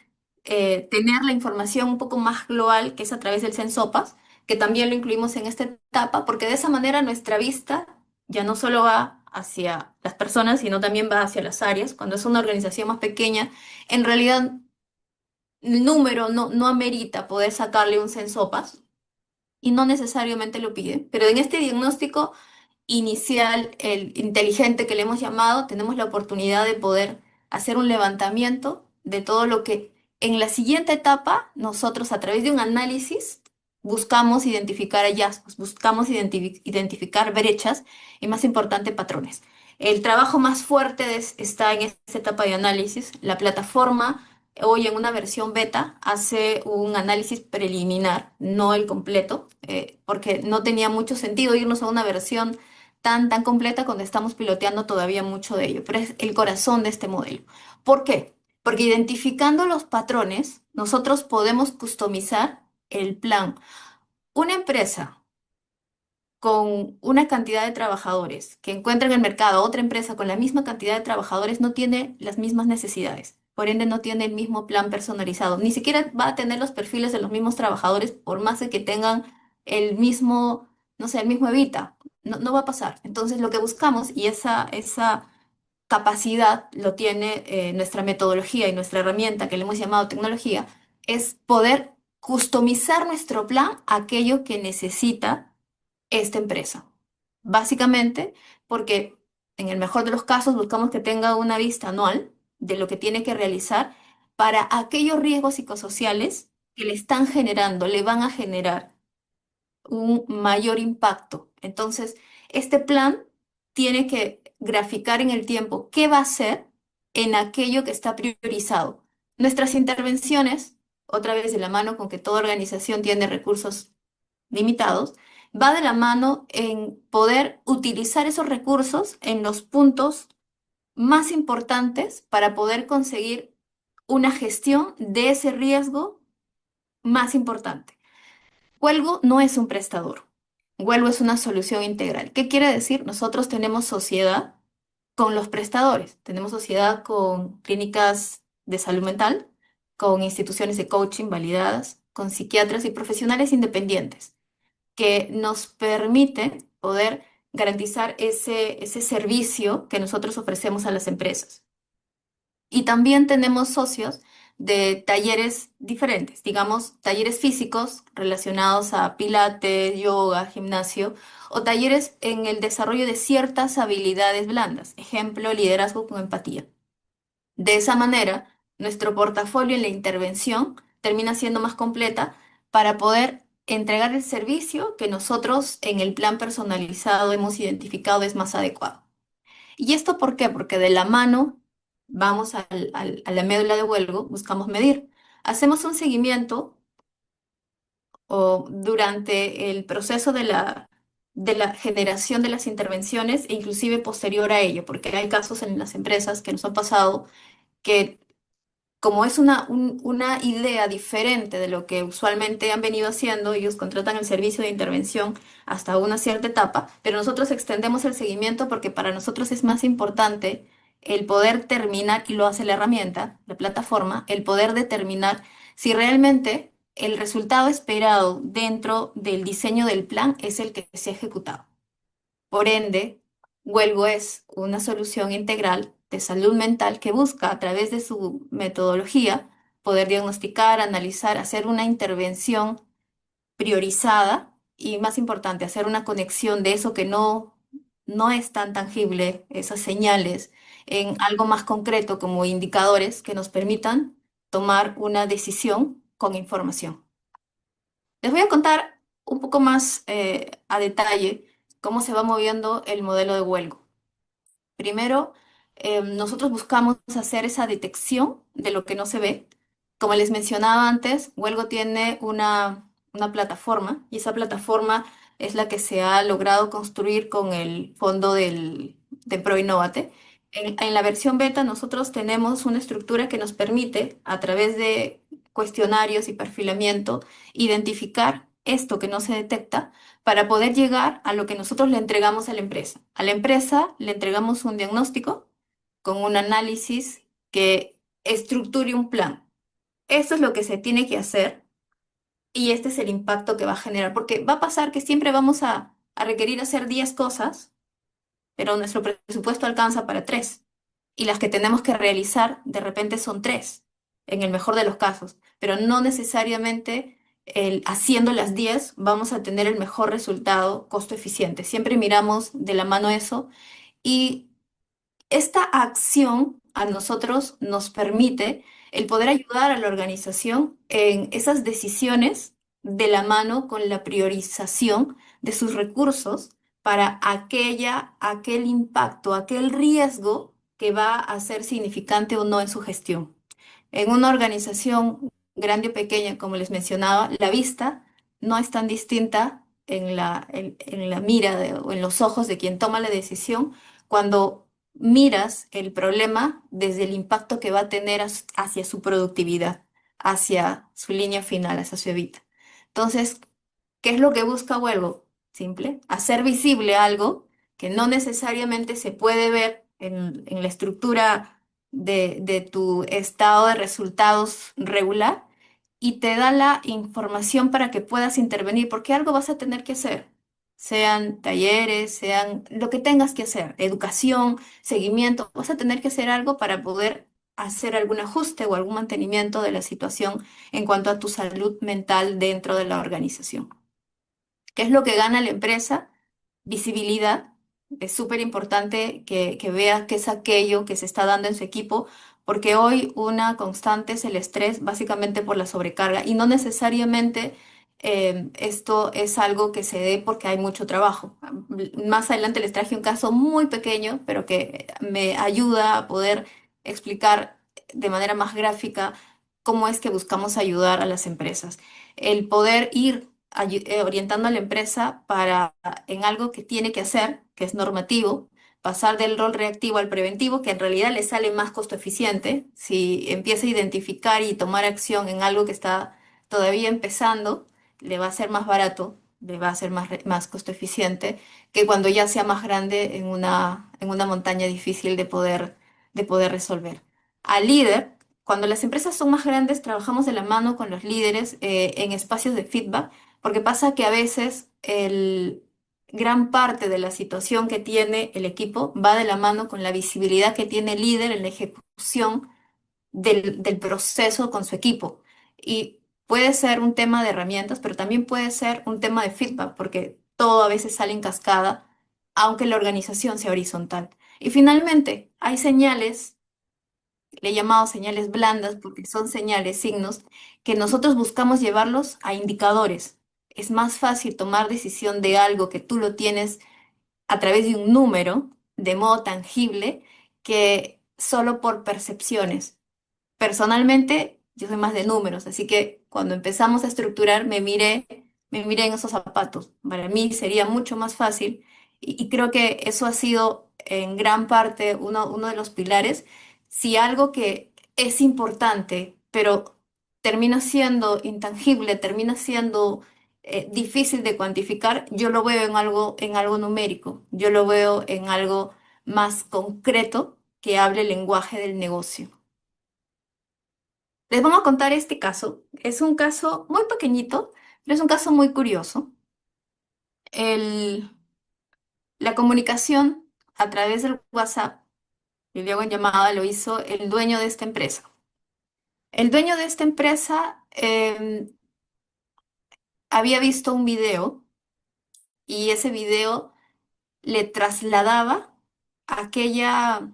tener la información un poco más global, que es a través del Sensopas, que también lo incluimos en esta etapa, porque de esa manera nuestra vista ya no solo va hacia las personas, sino también va hacia las áreas. Cuando es una organización más pequeña, en realidad el número no amerita poder sacarle un Sensopas y no necesariamente lo piden, pero en este diagnóstico inicial, el inteligente que le hemos llamado, tenemos la oportunidad de poder hacer un levantamiento de todo lo que en la siguiente etapa nosotros a través de un análisis buscamos identificar hallazgos, buscamos identificar brechas y más importante patrones. El trabajo más fuerte está en esta etapa de análisis. La plataforma hoy en una versión beta hace un análisis preliminar, no el completo, porque no tenía mucho sentido irnos a una versión tan completa cuando estamos piloteando todavía mucho de ello, pero es el corazón de este modelo. ¿Por qué? Porque identificando los patrones, nosotros podemos customizar el plan. Una empresa con una cantidad de trabajadores que encuentra en el mercado otra empresa con la misma cantidad de trabajadores no tiene las mismas necesidades. Por ende, no tiene el mismo plan personalizado. Ni siquiera va a tener los perfiles de los mismos trabajadores, por más de que tengan el mismo, no sé, el mismo Evita. No va a pasar. Entonces, lo que buscamos, y esa capacidad lo tiene nuestra metodología y nuestra herramienta que le hemos llamado tecnología, es poder customizar nuestro plan a aquello que necesita esta empresa. Básicamente porque en el mejor de los casos buscamos que tenga una vista anual de lo que tiene que realizar para aquellos riesgos psicosociales que le están generando, le van a generar un mayor impacto. Entonces, este plan tiene que graficar en el tiempo qué va a hacer en aquello que está priorizado. Nuestras intervenciones, otra vez de la mano con que toda organización tiene recursos limitados, va de la mano en poder utilizar esos recursos en los puntos más importantes para poder conseguir una gestión de ese riesgo más importante. Huelgo no es un prestador. Huelgo es una solución integral. ¿Qué quiere decir? Nosotros tenemos sociedad con los prestadores. Tenemos sociedad con clínicas de salud mental, con instituciones de coaching validadas, con psiquiatras y profesionales independientes que nos permite poder garantizar ese servicio que nosotros ofrecemos a las empresas. Y también tenemos socios de talleres diferentes, digamos, talleres físicos relacionados a pilates, yoga, gimnasio, o talleres en el desarrollo de ciertas habilidades blandas, ejemplo, liderazgo con empatía. De esa manera, nuestro portafolio en la intervención termina siendo más completa para poder entregar el servicio que nosotros en el plan personalizado hemos identificado es más adecuado. ¿Y esto por qué? Porque de la mano vamos a la médula de Huelgo, buscamos medir. Hacemos un seguimiento o durante el proceso de la generación de las intervenciones e inclusive posterior a ello, porque hay casos en las empresas que nos han pasado que como es una idea diferente de lo que usualmente han venido haciendo, ellos contratan el servicio de intervención hasta una cierta etapa, pero nosotros extendemos el seguimiento porque para nosotros es más importante el poder terminar, y lo hace la herramienta, la plataforma, el poder determinar si realmente el resultado esperado dentro del diseño del plan es el que se ha ejecutado. Por ende, Huelgo es una solución integral de salud mental que busca, a través de su metodología, poder diagnosticar, analizar, hacer una intervención priorizada y, más importante, hacer una conexión de eso que no es tan tangible, esas señales, en algo más concreto como indicadores que nos permitan tomar una decisión con información. Les voy a contar un poco más a detalle cómo se va moviendo el modelo de Huelgo. Primero, nosotros buscamos hacer esa detección de lo que no se ve. Como les mencionaba antes, Huelgo tiene una plataforma y esa plataforma es la que se ha logrado construir con el fondo de ProInnovate. En la versión beta nosotros tenemos una estructura que nos permite, a través de cuestionarios y perfilamiento, identificar esto que no se detecta para poder llegar a lo que nosotros le entregamos a la empresa. A la empresa le entregamos un diagnóstico con un análisis que estructure un plan. Esto es lo que se tiene que hacer y este es el impacto que va a generar, porque va a pasar que siempre vamos a requerir hacer 10 cosas, pero nuestro presupuesto alcanza para 3 y las que tenemos que realizar de repente son 3, en el mejor de los casos, pero no necesariamente haciendo las 10 vamos a tener el mejor resultado costo eficiente. Siempre miramos de la mano eso y esta acción a nosotros nos permite el poder ayudar a la organización en esas decisiones de la mano con la priorización de sus recursos para aquel impacto, aquel riesgo que va a ser significante o no en su gestión. En una organización grande o pequeña, como les mencionaba, la vista no es tan distinta en la mira o en los ojos de quien toma la decisión cuando miras el problema desde el impacto que va a tener hacia su productividad, hacia su línea final, hacia su evita. Entonces, ¿qué es lo que busca Huelgo? Simple, hacer visible algo que no necesariamente se puede ver en la estructura de tu estado de resultados regular y te da la información para que puedas intervenir, porque algo vas a tener que hacer, sean talleres, sean lo que tengas que hacer, educación, seguimiento, vas a tener que hacer algo para poder hacer algún ajuste o algún mantenimiento de la situación en cuanto a tu salud mental dentro de la organización. ¿Qué es lo que gana la empresa? Visibilidad. Es súper importante que vea qué es aquello que se está dando en su equipo, porque hoy una constante es el estrés, básicamente por la sobrecarga, y no necesariamente esto es algo que se dé porque hay mucho trabajo. Más adelante les traje un caso muy pequeño, pero que me ayuda a poder explicar de manera más gráfica cómo es que buscamos ayudar a las empresas. El poder ir orientando a la empresa para en algo que tiene que hacer, que es normativo, pasar del rol reactivo al preventivo, que en realidad le sale más costo eficiente. Si empieza a identificar y tomar acción en algo que está todavía empezando, le va a ser más barato, le va a ser más costo eficiente que cuando ya sea más grande en una montaña difícil de poder resolver. Al líder, cuando las empresas son más grandes, trabajamos de la mano con los líderes en espacios de feedback, porque pasa que a veces gran parte de la situación que tiene el equipo va de la mano con la visibilidad que tiene el líder en la ejecución del proceso con su equipo. Y puede ser un tema de herramientas, pero también puede ser un tema de feedback, porque todo a veces sale en cascada, aunque la organización sea horizontal. Y finalmente, hay señales, le he llamado señales blandas porque son señales, signos, que nosotros buscamos llevarlos a indicadores. Es más fácil tomar decisión de algo que tú lo tienes a través de un número, de modo tangible, que solo por percepciones. Personalmente, yo soy más de números, así que cuando empezamos a estructurar, me miré en esos zapatos. Para mí sería mucho más fácil y creo que eso ha sido en gran parte uno de los pilares. Si algo que es importante, pero termina siendo intangible, termina siendo difícil de cuantificar, yo lo veo en algo numérico, yo lo veo en algo más concreto que hable el lenguaje del negocio. Les vamos a contar este caso. Es un caso muy pequeñito, pero es un caso muy curioso. El- la comunicación a través del WhatsApp, y luego en llamada, lo hizo el dueño de esta empresa. El dueño de esta empresa había visto un video y ese video le trasladaba aquella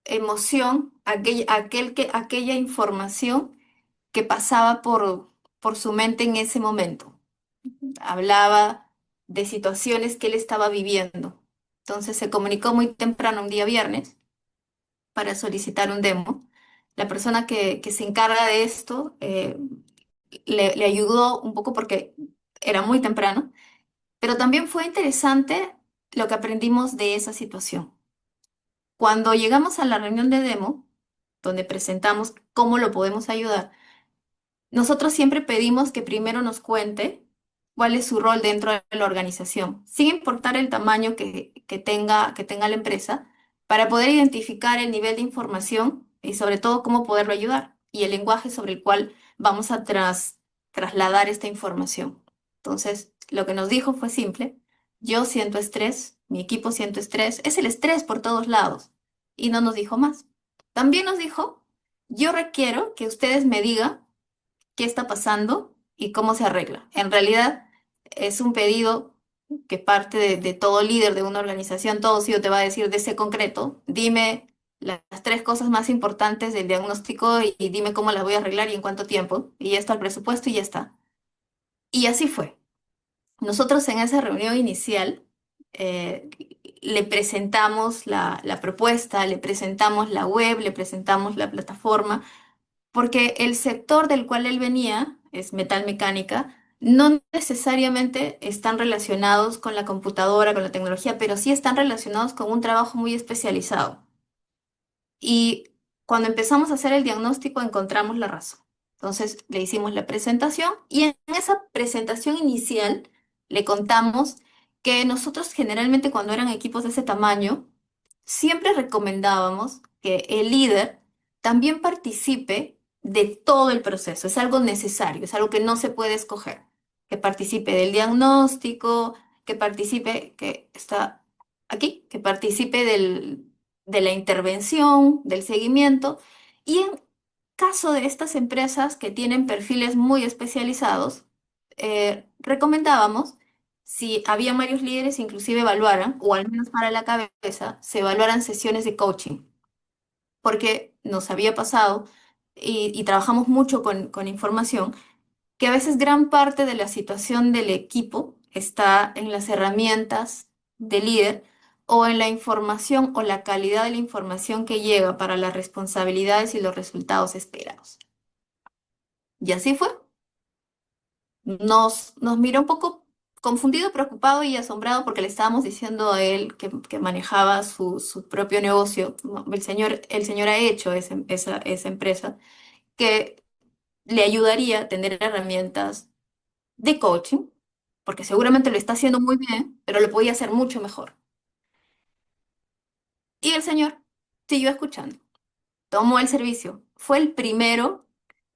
emoción, aquella información que pasaba por su mente en ese momento. Hablaba de situaciones que él estaba viviendo. Entonces se comunicó muy temprano un día viernes para solicitar un demo. La persona que se encarga de esto le ayudó un poco porque era muy temprano, pero también fue interesante lo que aprendimos de esa situación. Cuando llegamos a la reunión de demo, donde presentamos cómo lo podemos ayudar, nosotros siempre pedimos que primero nos cuente cuál es su rol dentro de la organización, sin importar el tamaño que tenga la empresa, para poder identificar el nivel de información y sobre todo cómo poderlo ayudar y el lenguaje sobre el cual vamos a trasladar esta información. Entonces, lo que nos dijo fue simple: yo siento estrés, mi equipo siente estrés, es el estrés por todos lados. Y no nos dijo más. También nos dijo: yo requiero que ustedes me digan qué está pasando y cómo se arregla. En realidad es un pedido que parte de todo líder de una organización. Todo CEO te va a decir de ese concreto: dime las tres cosas más importantes del diagnóstico y dime cómo las voy a arreglar y en cuánto tiempo. Y ya está el presupuesto y ya está. Y así fue. Nosotros en esa reunión inicial eh, le presentamos la propuesta, le presentamos la web, le presentamos la plataforma, porque el sector del cual él venía, es metalmecánica, no necesariamente están relacionados con la computadora, con la tecnología, pero sí están relacionados con un trabajo muy especializado. Y cuando empezamos a hacer el diagnóstico encontramos la razón. Entonces le hicimos la presentación y en esa presentación inicial le contamos que nosotros generalmente cuando eran equipos de ese tamaño, siempre recomendábamos que el líder también participe de todo el proceso. Es algo necesario, es algo que no se puede escoger. Que participe del diagnóstico, que participe, que está aquí, que participe de la intervención, del seguimiento. Y en caso de estas empresas que tienen perfiles muy especializados, recomendábamos, si había varios líderes, inclusive evaluaran, o al menos para la cabeza, se evaluaran sesiones de coaching, porque nos había pasado y trabajamos mucho con información, que a veces gran parte de la situación del equipo está en las herramientas del líder o en la información o la calidad de la información que llega para las responsabilidades y los resultados esperados. Y así fue. nos miró un poco confundido, preocupado y asombrado porque le estábamos diciendo a él que manejaba su propio negocio. ¿No? El señor ha hecho esa empresa que le ayudaría a tener herramientas de coaching, porque seguramente lo está haciendo muy bien, pero lo podía hacer mucho mejor. Y el señor siguió escuchando, tomó el servicio. Fue el primero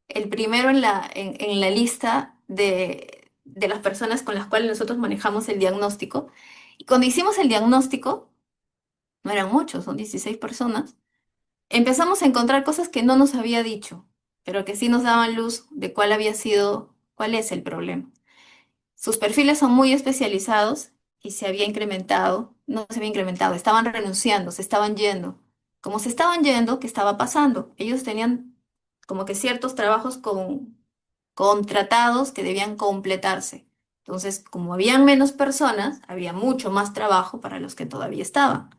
en la lista de las personas con las cuales nosotros manejamos el diagnóstico. Y cuando hicimos el diagnóstico, no eran muchos, son 16 personas, empezamos a encontrar cosas que no nos había dicho, pero que sí nos daban luz de cuál es el problema. Sus perfiles son muy especializados y no se había incrementado, estaban renunciando, se estaban yendo. Como se estaban yendo, ¿qué estaba pasando? Ellos tenían como que ciertos trabajos contratados que debían completarse. Entonces, como habían menos personas, había mucho más trabajo para los que todavía estaban.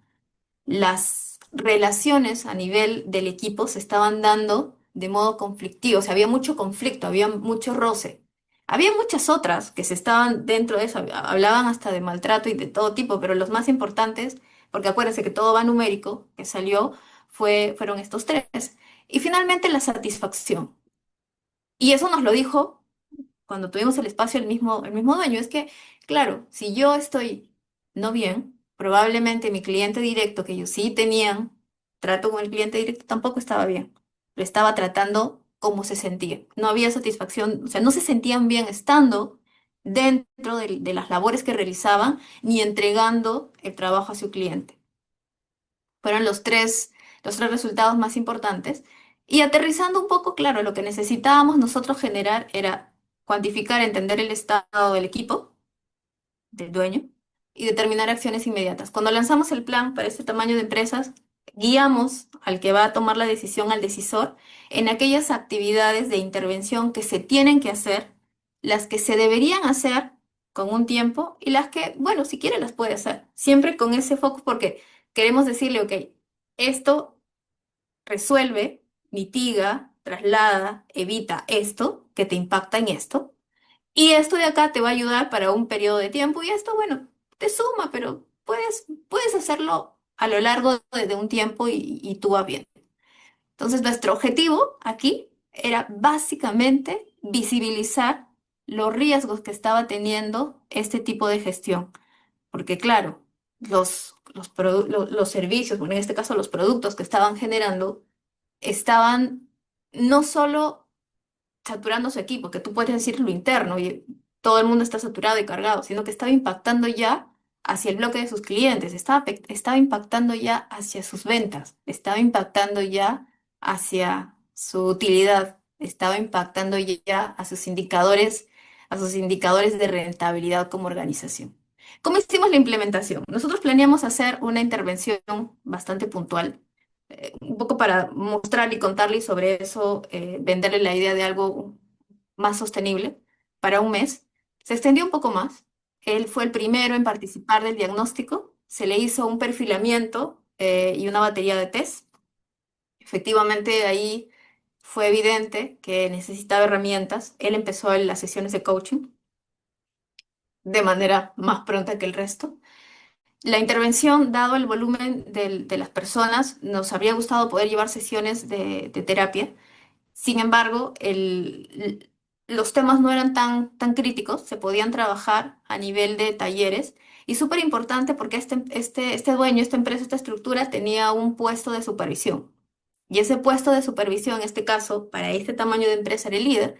Las relaciones a nivel del equipo se estaban dando de modo conflictivo, o sea, había mucho conflicto, había mucho roce. Había muchas otras que se estaban dentro de eso, hablaban hasta de maltrato y de todo tipo, pero los más importantes, porque acuérdense que todo va numérico, que salió, fueron estos tres. Y finalmente la satisfacción. Y eso nos lo dijo cuando tuvimos el espacio el mismo dueño. Es que, claro, si yo estoy no bien, probablemente mi cliente directo, que ellos sí tenían trato con el cliente directo, tampoco estaba bien. Lo estaba tratando como se sentía. No había satisfacción, o sea, no se sentían bien estando dentro de las labores que realizaban ni entregando el trabajo a su cliente. Fueron los tres resultados más importantes. Y aterrizando un poco, claro, lo que necesitábamos nosotros generar era cuantificar, entender el estado del equipo, del dueño, y determinar acciones inmediatas. Cuando lanzamos el plan para este tamaño de empresas, guiamos al que va a tomar la decisión, al decisor, en aquellas actividades de intervención que se tienen que hacer, las que se deberían hacer con un tiempo y las que, bueno, si quiere las puede hacer, siempre con ese foco porque queremos decirle, ok, esto resuelve, mitiga, traslada, evita esto que te impacta en esto. Y esto de acá te va a ayudar para un periodo de tiempo y esto, bueno, te suma, pero puedes hacerlo a lo largo de un tiempo y tú vas bien. Entonces, nuestro objetivo aquí era básicamente visibilizar los riesgos que estaba teniendo este tipo de gestión. Porque claro, los servicios, bueno, en este caso los productos que estaban generando, estaban no solo saturando su equipo, que tú puedes decir lo interno y todo el mundo está saturado y cargado, sino que estaba impactando ya hacia el bloque de sus clientes, estaba impactando ya hacia sus ventas, estaba impactando ya hacia su utilidad, estaba impactando ya a sus indicadores de rentabilidad como organización. ¿Cómo hicimos la implementación? Nosotros planeamos hacer una intervención bastante puntual un poco para mostrarle y contarle y sobre eso venderle la idea de algo más sostenible para un mes. Se extendió un poco más. Él fue el primero en participar del diagnóstico. Se le hizo un perfilamiento y una batería de test. Efectivamente, ahí fue evidente que necesitaba herramientas. Él empezó las sesiones de coaching de manera más pronta que el resto. La intervención, dado el volumen de las personas, nos habría gustado poder llevar sesiones de terapia. Sin embargo, los temas no eran tan críticos, se podían trabajar a nivel de talleres. Y súper importante porque este dueño, esta empresa, esta estructura tenía un puesto de supervisión. Y ese puesto de supervisión, en este caso, para este tamaño de empresa, era el líder.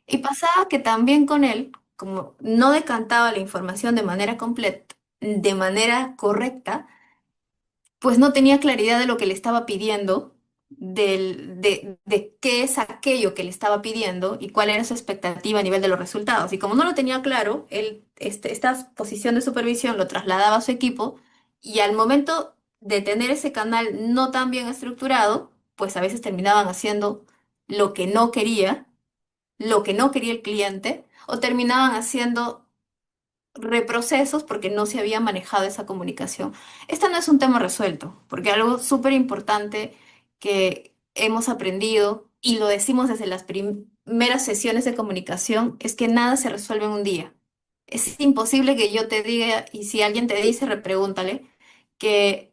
Y pasaba que también con él, como no decantaba la información de manera completa, de manera correcta, pues no tenía claridad de lo que le estaba pidiendo, de qué es aquello que le estaba pidiendo y cuál era su expectativa a nivel de los resultados. Y como no lo tenía claro, él, esta posición de supervisión lo trasladaba a su equipo y al momento de tener ese canal no tan bien estructurado, pues a veces terminaban haciendo lo que no quería, lo que no quería el cliente, o terminaban haciendo reprocesos porque no se había manejado esa comunicación. Este no es un tema resuelto, porque algo súper importante que hemos aprendido y lo decimos desde las primeras sesiones de comunicación, es que nada se resuelve en un día. Es imposible que yo te diga, y si alguien te dice, repregúntale, que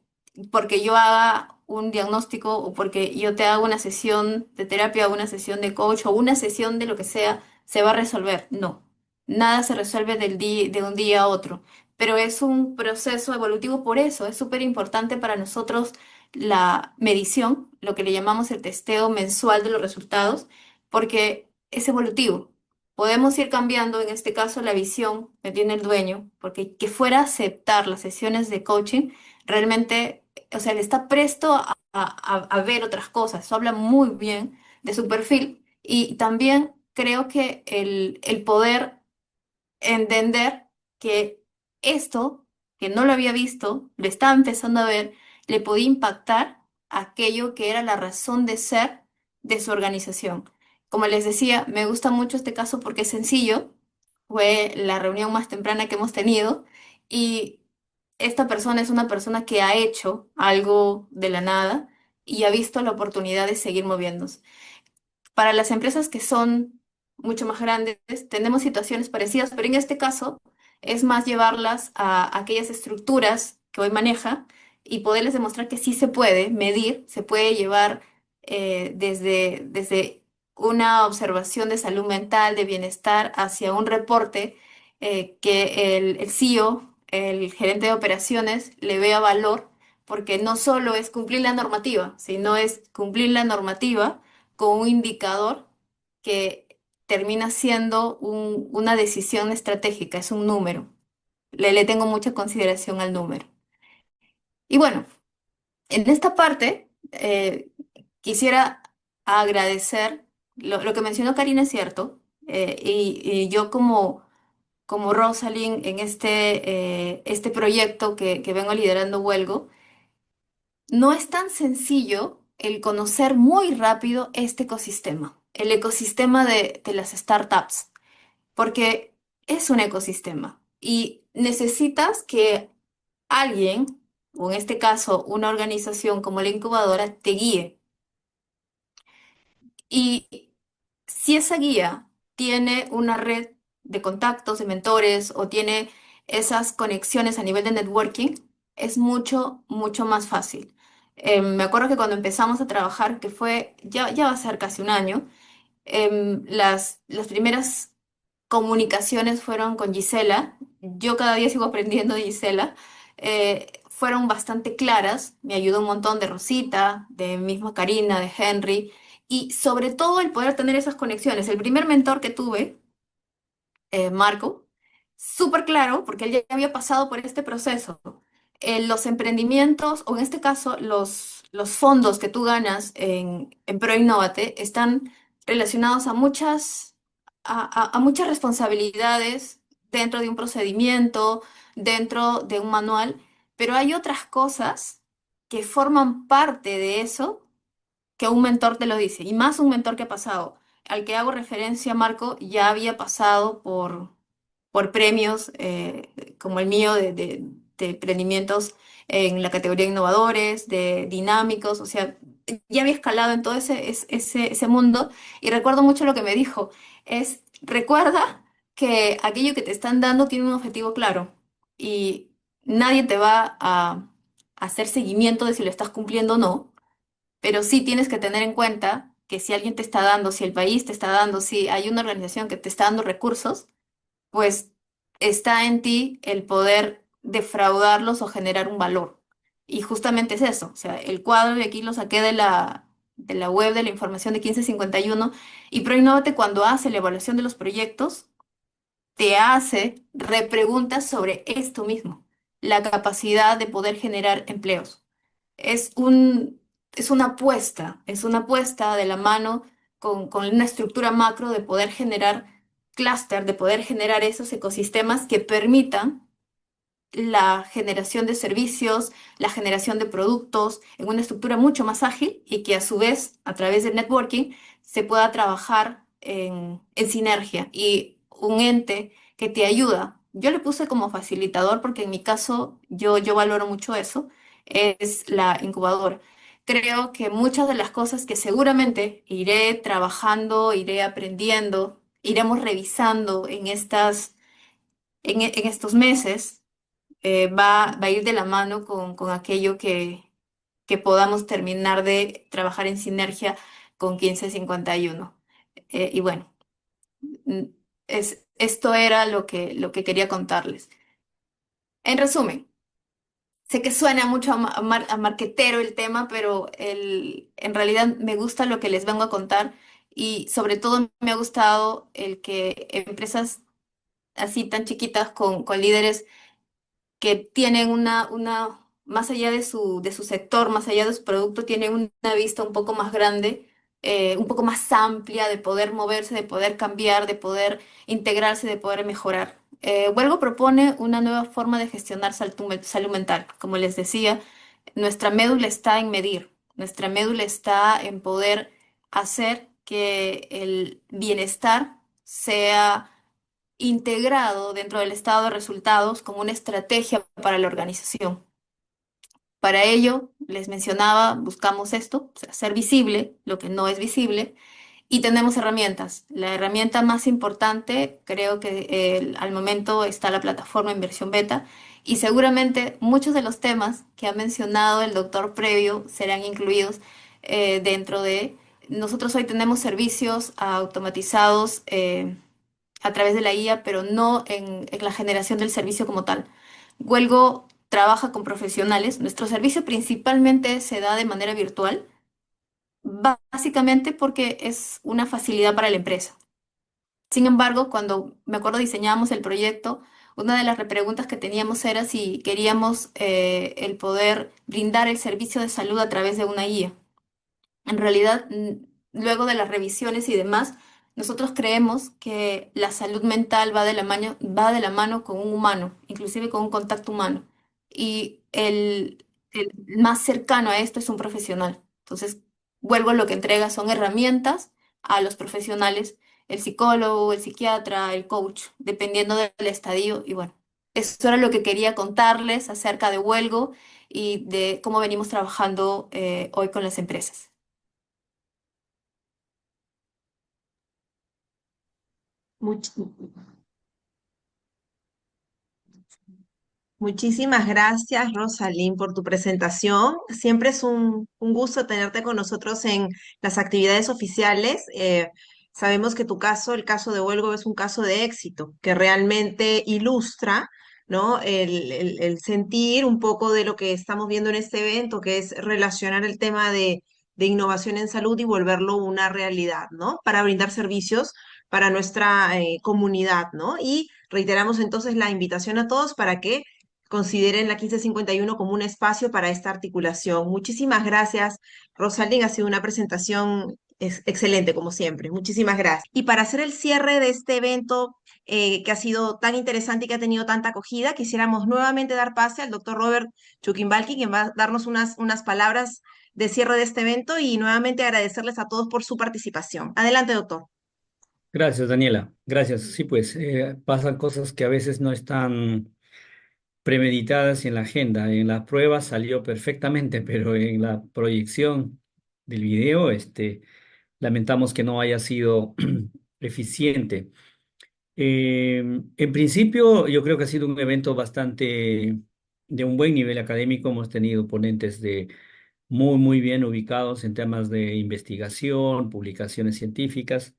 porque yo haga un diagnóstico o porque yo te haga una sesión de terapia o una sesión de coach o una sesión de lo que sea, se va a resolver. No, nada se resuelve de un día a otro, pero es un proceso evolutivo. Por eso es súper importante para nosotros la medición, lo que le llamamos el testeo mensual de los resultados, porque es evolutivo. Podemos ir cambiando, en este caso, la visión que tiene el dueño, porque que fuera a aceptar las sesiones de coaching, realmente, o sea, él está presto a ver otras cosas. Eso habla muy bien de su perfil y también creo que el poder entender que esto, que no lo había visto, lo estaba empezando a ver, le podía impactar aquello que era la razón de ser de su organización. Como les decía, me gusta mucho este caso porque es sencillo, fue la reunión más temprana que hemos tenido y esta persona es una persona que ha hecho algo de la nada y ha visto la oportunidad de seguir moviéndose. Para las empresas que son mucho más grandes, tenemos situaciones parecidas, pero en este caso es más llevarlas a aquellas estructuras que hoy maneja y poderles demostrar que sí se puede medir, se puede llevar desde una observación de salud mental, de bienestar, hacia un reporte que el CEO, el gerente de operaciones, le vea valor, porque no solo es cumplir la normativa, sino es cumplir la normativa con un indicador que termina siendo una decisión estratégica, es un número. Le tengo mucha consideración al número. Y bueno, en esta parte quisiera agradecer, lo que mencionó Karina es cierto, y yo como Rosalind en este proyecto que vengo liderando Huelgo, no es tan sencillo el conocer muy rápido este ecosistema, el ecosistema de las startups, porque es un ecosistema y necesitas que alguien, o en este caso una organización como la incubadora, te guíe. Y si esa guía tiene una red de contactos, de mentores o tiene esas conexiones a nivel de networking, es mucho, mucho más fácil. Me acuerdo que cuando empezamos a trabajar, que fue, ya va a ser casi un año, las primeras comunicaciones fueron con Gisela. Yo cada día sigo aprendiendo de Gisela. Fueron bastante claras. Me ayudó un montón de Rosita, de misma Karina, de Henry. Y sobre todo el poder tener esas conexiones. El primer mentor que tuve, Marco, súper claro, porque él ya había pasado por este proceso. Los emprendimientos, o en este caso los fondos que tú ganas en ProInnovate, están relacionados a muchas responsabilidades dentro de un procedimiento, dentro de un manual, pero hay otras cosas que forman parte de eso que un mentor te lo dice, y más un mentor que ha pasado. Al que hago referencia, Marco, ya había pasado por premios como el mío de emprendimientos en la categoría de innovadores, de dinámicos, o sea, ya había escalado en todo ese mundo y recuerdo mucho lo que me dijo, recuerda que aquello que te están dando tiene un objetivo claro y nadie te va a hacer seguimiento de si lo estás cumpliendo o no, pero sí tienes que tener en cuenta que si alguien te está dando, si el país te está dando, si hay una organización que te está dando recursos, pues está en ti el poder defraudarlos o generar un valor. Y justamente es eso. O sea, el cuadro de aquí lo saqué de la web de la información de 1551 y ProInnovate cuando hace la evaluación de los proyectos, te hace repreguntas sobre esto mismo, la capacidad de poder generar empleos. Es un, es una apuesta de la mano con una estructura macro de poder generar clúster, de poder generar esos ecosistemas que permitan la generación de servicios, la generación de productos en una estructura mucho más ágil y que a su vez, a través del networking, se pueda trabajar en sinergia y un ente que te ayuda. Yo le puse como facilitador porque en mi caso yo valoro mucho eso, es la incubadora. creo que muchas de las cosas que seguramente iré trabajando, iré aprendiendo, iremos revisando en estos meses, va a ir de la mano con aquello que podamos terminar de trabajar en sinergia con 1551. Y bueno, mm, esto era lo que quería contarles. En resumen, sé que suena mucho a marquetero el tema, pero en realidad me gusta lo que les vengo a contar y sobre todo me ha gustado el que empresas así tan chiquitas con líderes que tienen más allá de su sector, más allá de su producto, tienen una vista un poco más grande, un poco más amplia de poder moverse, de poder cambiar, de poder integrarse, de poder mejorar. Huelgo propone una nueva forma de gestionar salud mental. Como les decía, nuestra médula está en medir, nuestra médula está en poder hacer que el bienestar sea integrado dentro del estado de resultados como una estrategia para la organización. Para ello, les mencionaba, buscamos esto, o sea, hacer visible lo que no es visible y tenemos herramientas. La herramienta más importante, creo que al momento está la plataforma en versión beta y seguramente muchos de los temas que ha mencionado el doctor previo serán incluidos dentro de... Nosotros hoy tenemos servicios automatizados a través de la IA, pero no en la generación del servicio como tal. Huelgo trabaja con profesionales. Nuestro servicio principalmente se da de manera virtual, básicamente porque es una facilidad para la empresa. Sin embargo, cuando me acuerdo diseñábamos el proyecto, una de las preguntas que teníamos era si queríamos el poder brindar el servicio de salud a través de una IA. En realidad, luego de las revisiones y demás, nosotros creemos que la salud mental va de la mano con un humano, inclusive con un contacto humano. Y el más cercano a esto es un profesional. Entonces, vuelvo a lo que entrega son herramientas a los profesionales, el psicólogo, el psiquiatra, el coach, dependiendo del estadio. Y bueno, eso era lo que quería contarles acerca de Huelgo y de cómo venimos trabajando hoy con las empresas. Much- Muchísimas gracias, Rosalín, por tu presentación. Siempre es un gusto tenerte con nosotros en las actividades oficiales. Sabemos que tu caso, el caso de Huelgo, es un caso de éxito que realmente ilustra, ¿no? El sentir un poco de lo que estamos viendo en este evento, que es relacionar el tema de innovación en salud y volverlo una realidad, ¿no? Para brindar servicios para nuestra comunidad, ¿no? Y reiteramos entonces la invitación a todos para que consideren la 1551 como un espacio para esta articulación. Muchísimas gracias, Rosalind. Ha sido una presentación excelente, como siempre. Muchísimas gracias. Y para hacer el cierre de este evento que ha sido tan interesante y que ha tenido tanta acogida, quisiéramos nuevamente dar pase al doctor Robert Chuquimbalqui, quien va a darnos unas palabras de cierre de este evento y nuevamente agradecerles a todos por su participación. Adelante, doctor. Gracias, Daniela. Gracias. Sí, pues pasan cosas que a veces no están premeditadas en la agenda. En la prueba salió perfectamente, pero en la proyección del video, lamentamos que no haya sido eficiente. En principio, yo creo que ha sido un evento bastante de un buen nivel académico. Hemos tenido ponentes muy bien ubicados en temas de investigación, publicaciones científicas.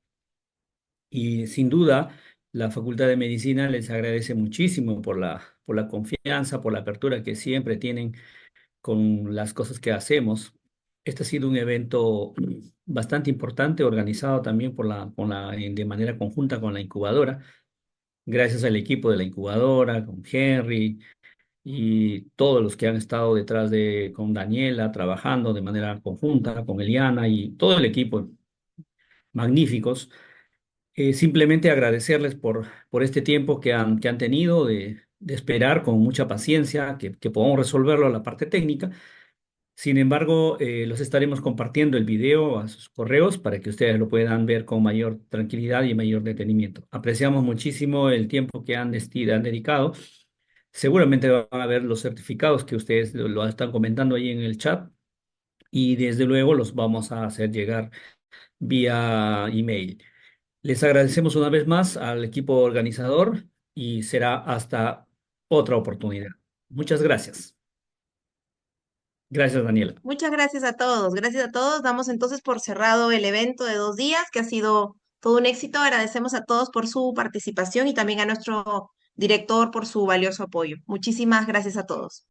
Y sin duda, la Facultad de Medicina les agradece muchísimo por la confianza, por la apertura que siempre tienen con las cosas que hacemos. Este ha sido un evento bastante importante, organizado también de manera conjunta con la incubadora. Gracias al equipo de la incubadora, con Henry y todos los que han estado con Daniela, trabajando de manera conjunta, con Eliana y todo el equipo, magníficos. Simplemente agradecerles por este tiempo que han tenido de esperar con mucha paciencia que podamos resolverlo a la parte técnica. Sin embargo, los estaremos compartiendo el video a sus correos para que ustedes lo puedan ver con mayor tranquilidad y mayor detenimiento. Apreciamos muchísimo el tiempo que han dedicado. Seguramente van a ver los certificados que ustedes lo están comentando ahí en el chat. y desde luego los vamos a hacer llegar vía email. Les agradecemos una vez más al equipo organizador y será hasta otra oportunidad. Muchas gracias. Gracias, Daniela. Muchas gracias a todos. Gracias a todos. Damos entonces por cerrado el evento de 2 días, que ha sido todo un éxito. Agradecemos a todos por su participación y también a nuestro director por su valioso apoyo. Muchísimas gracias a todos.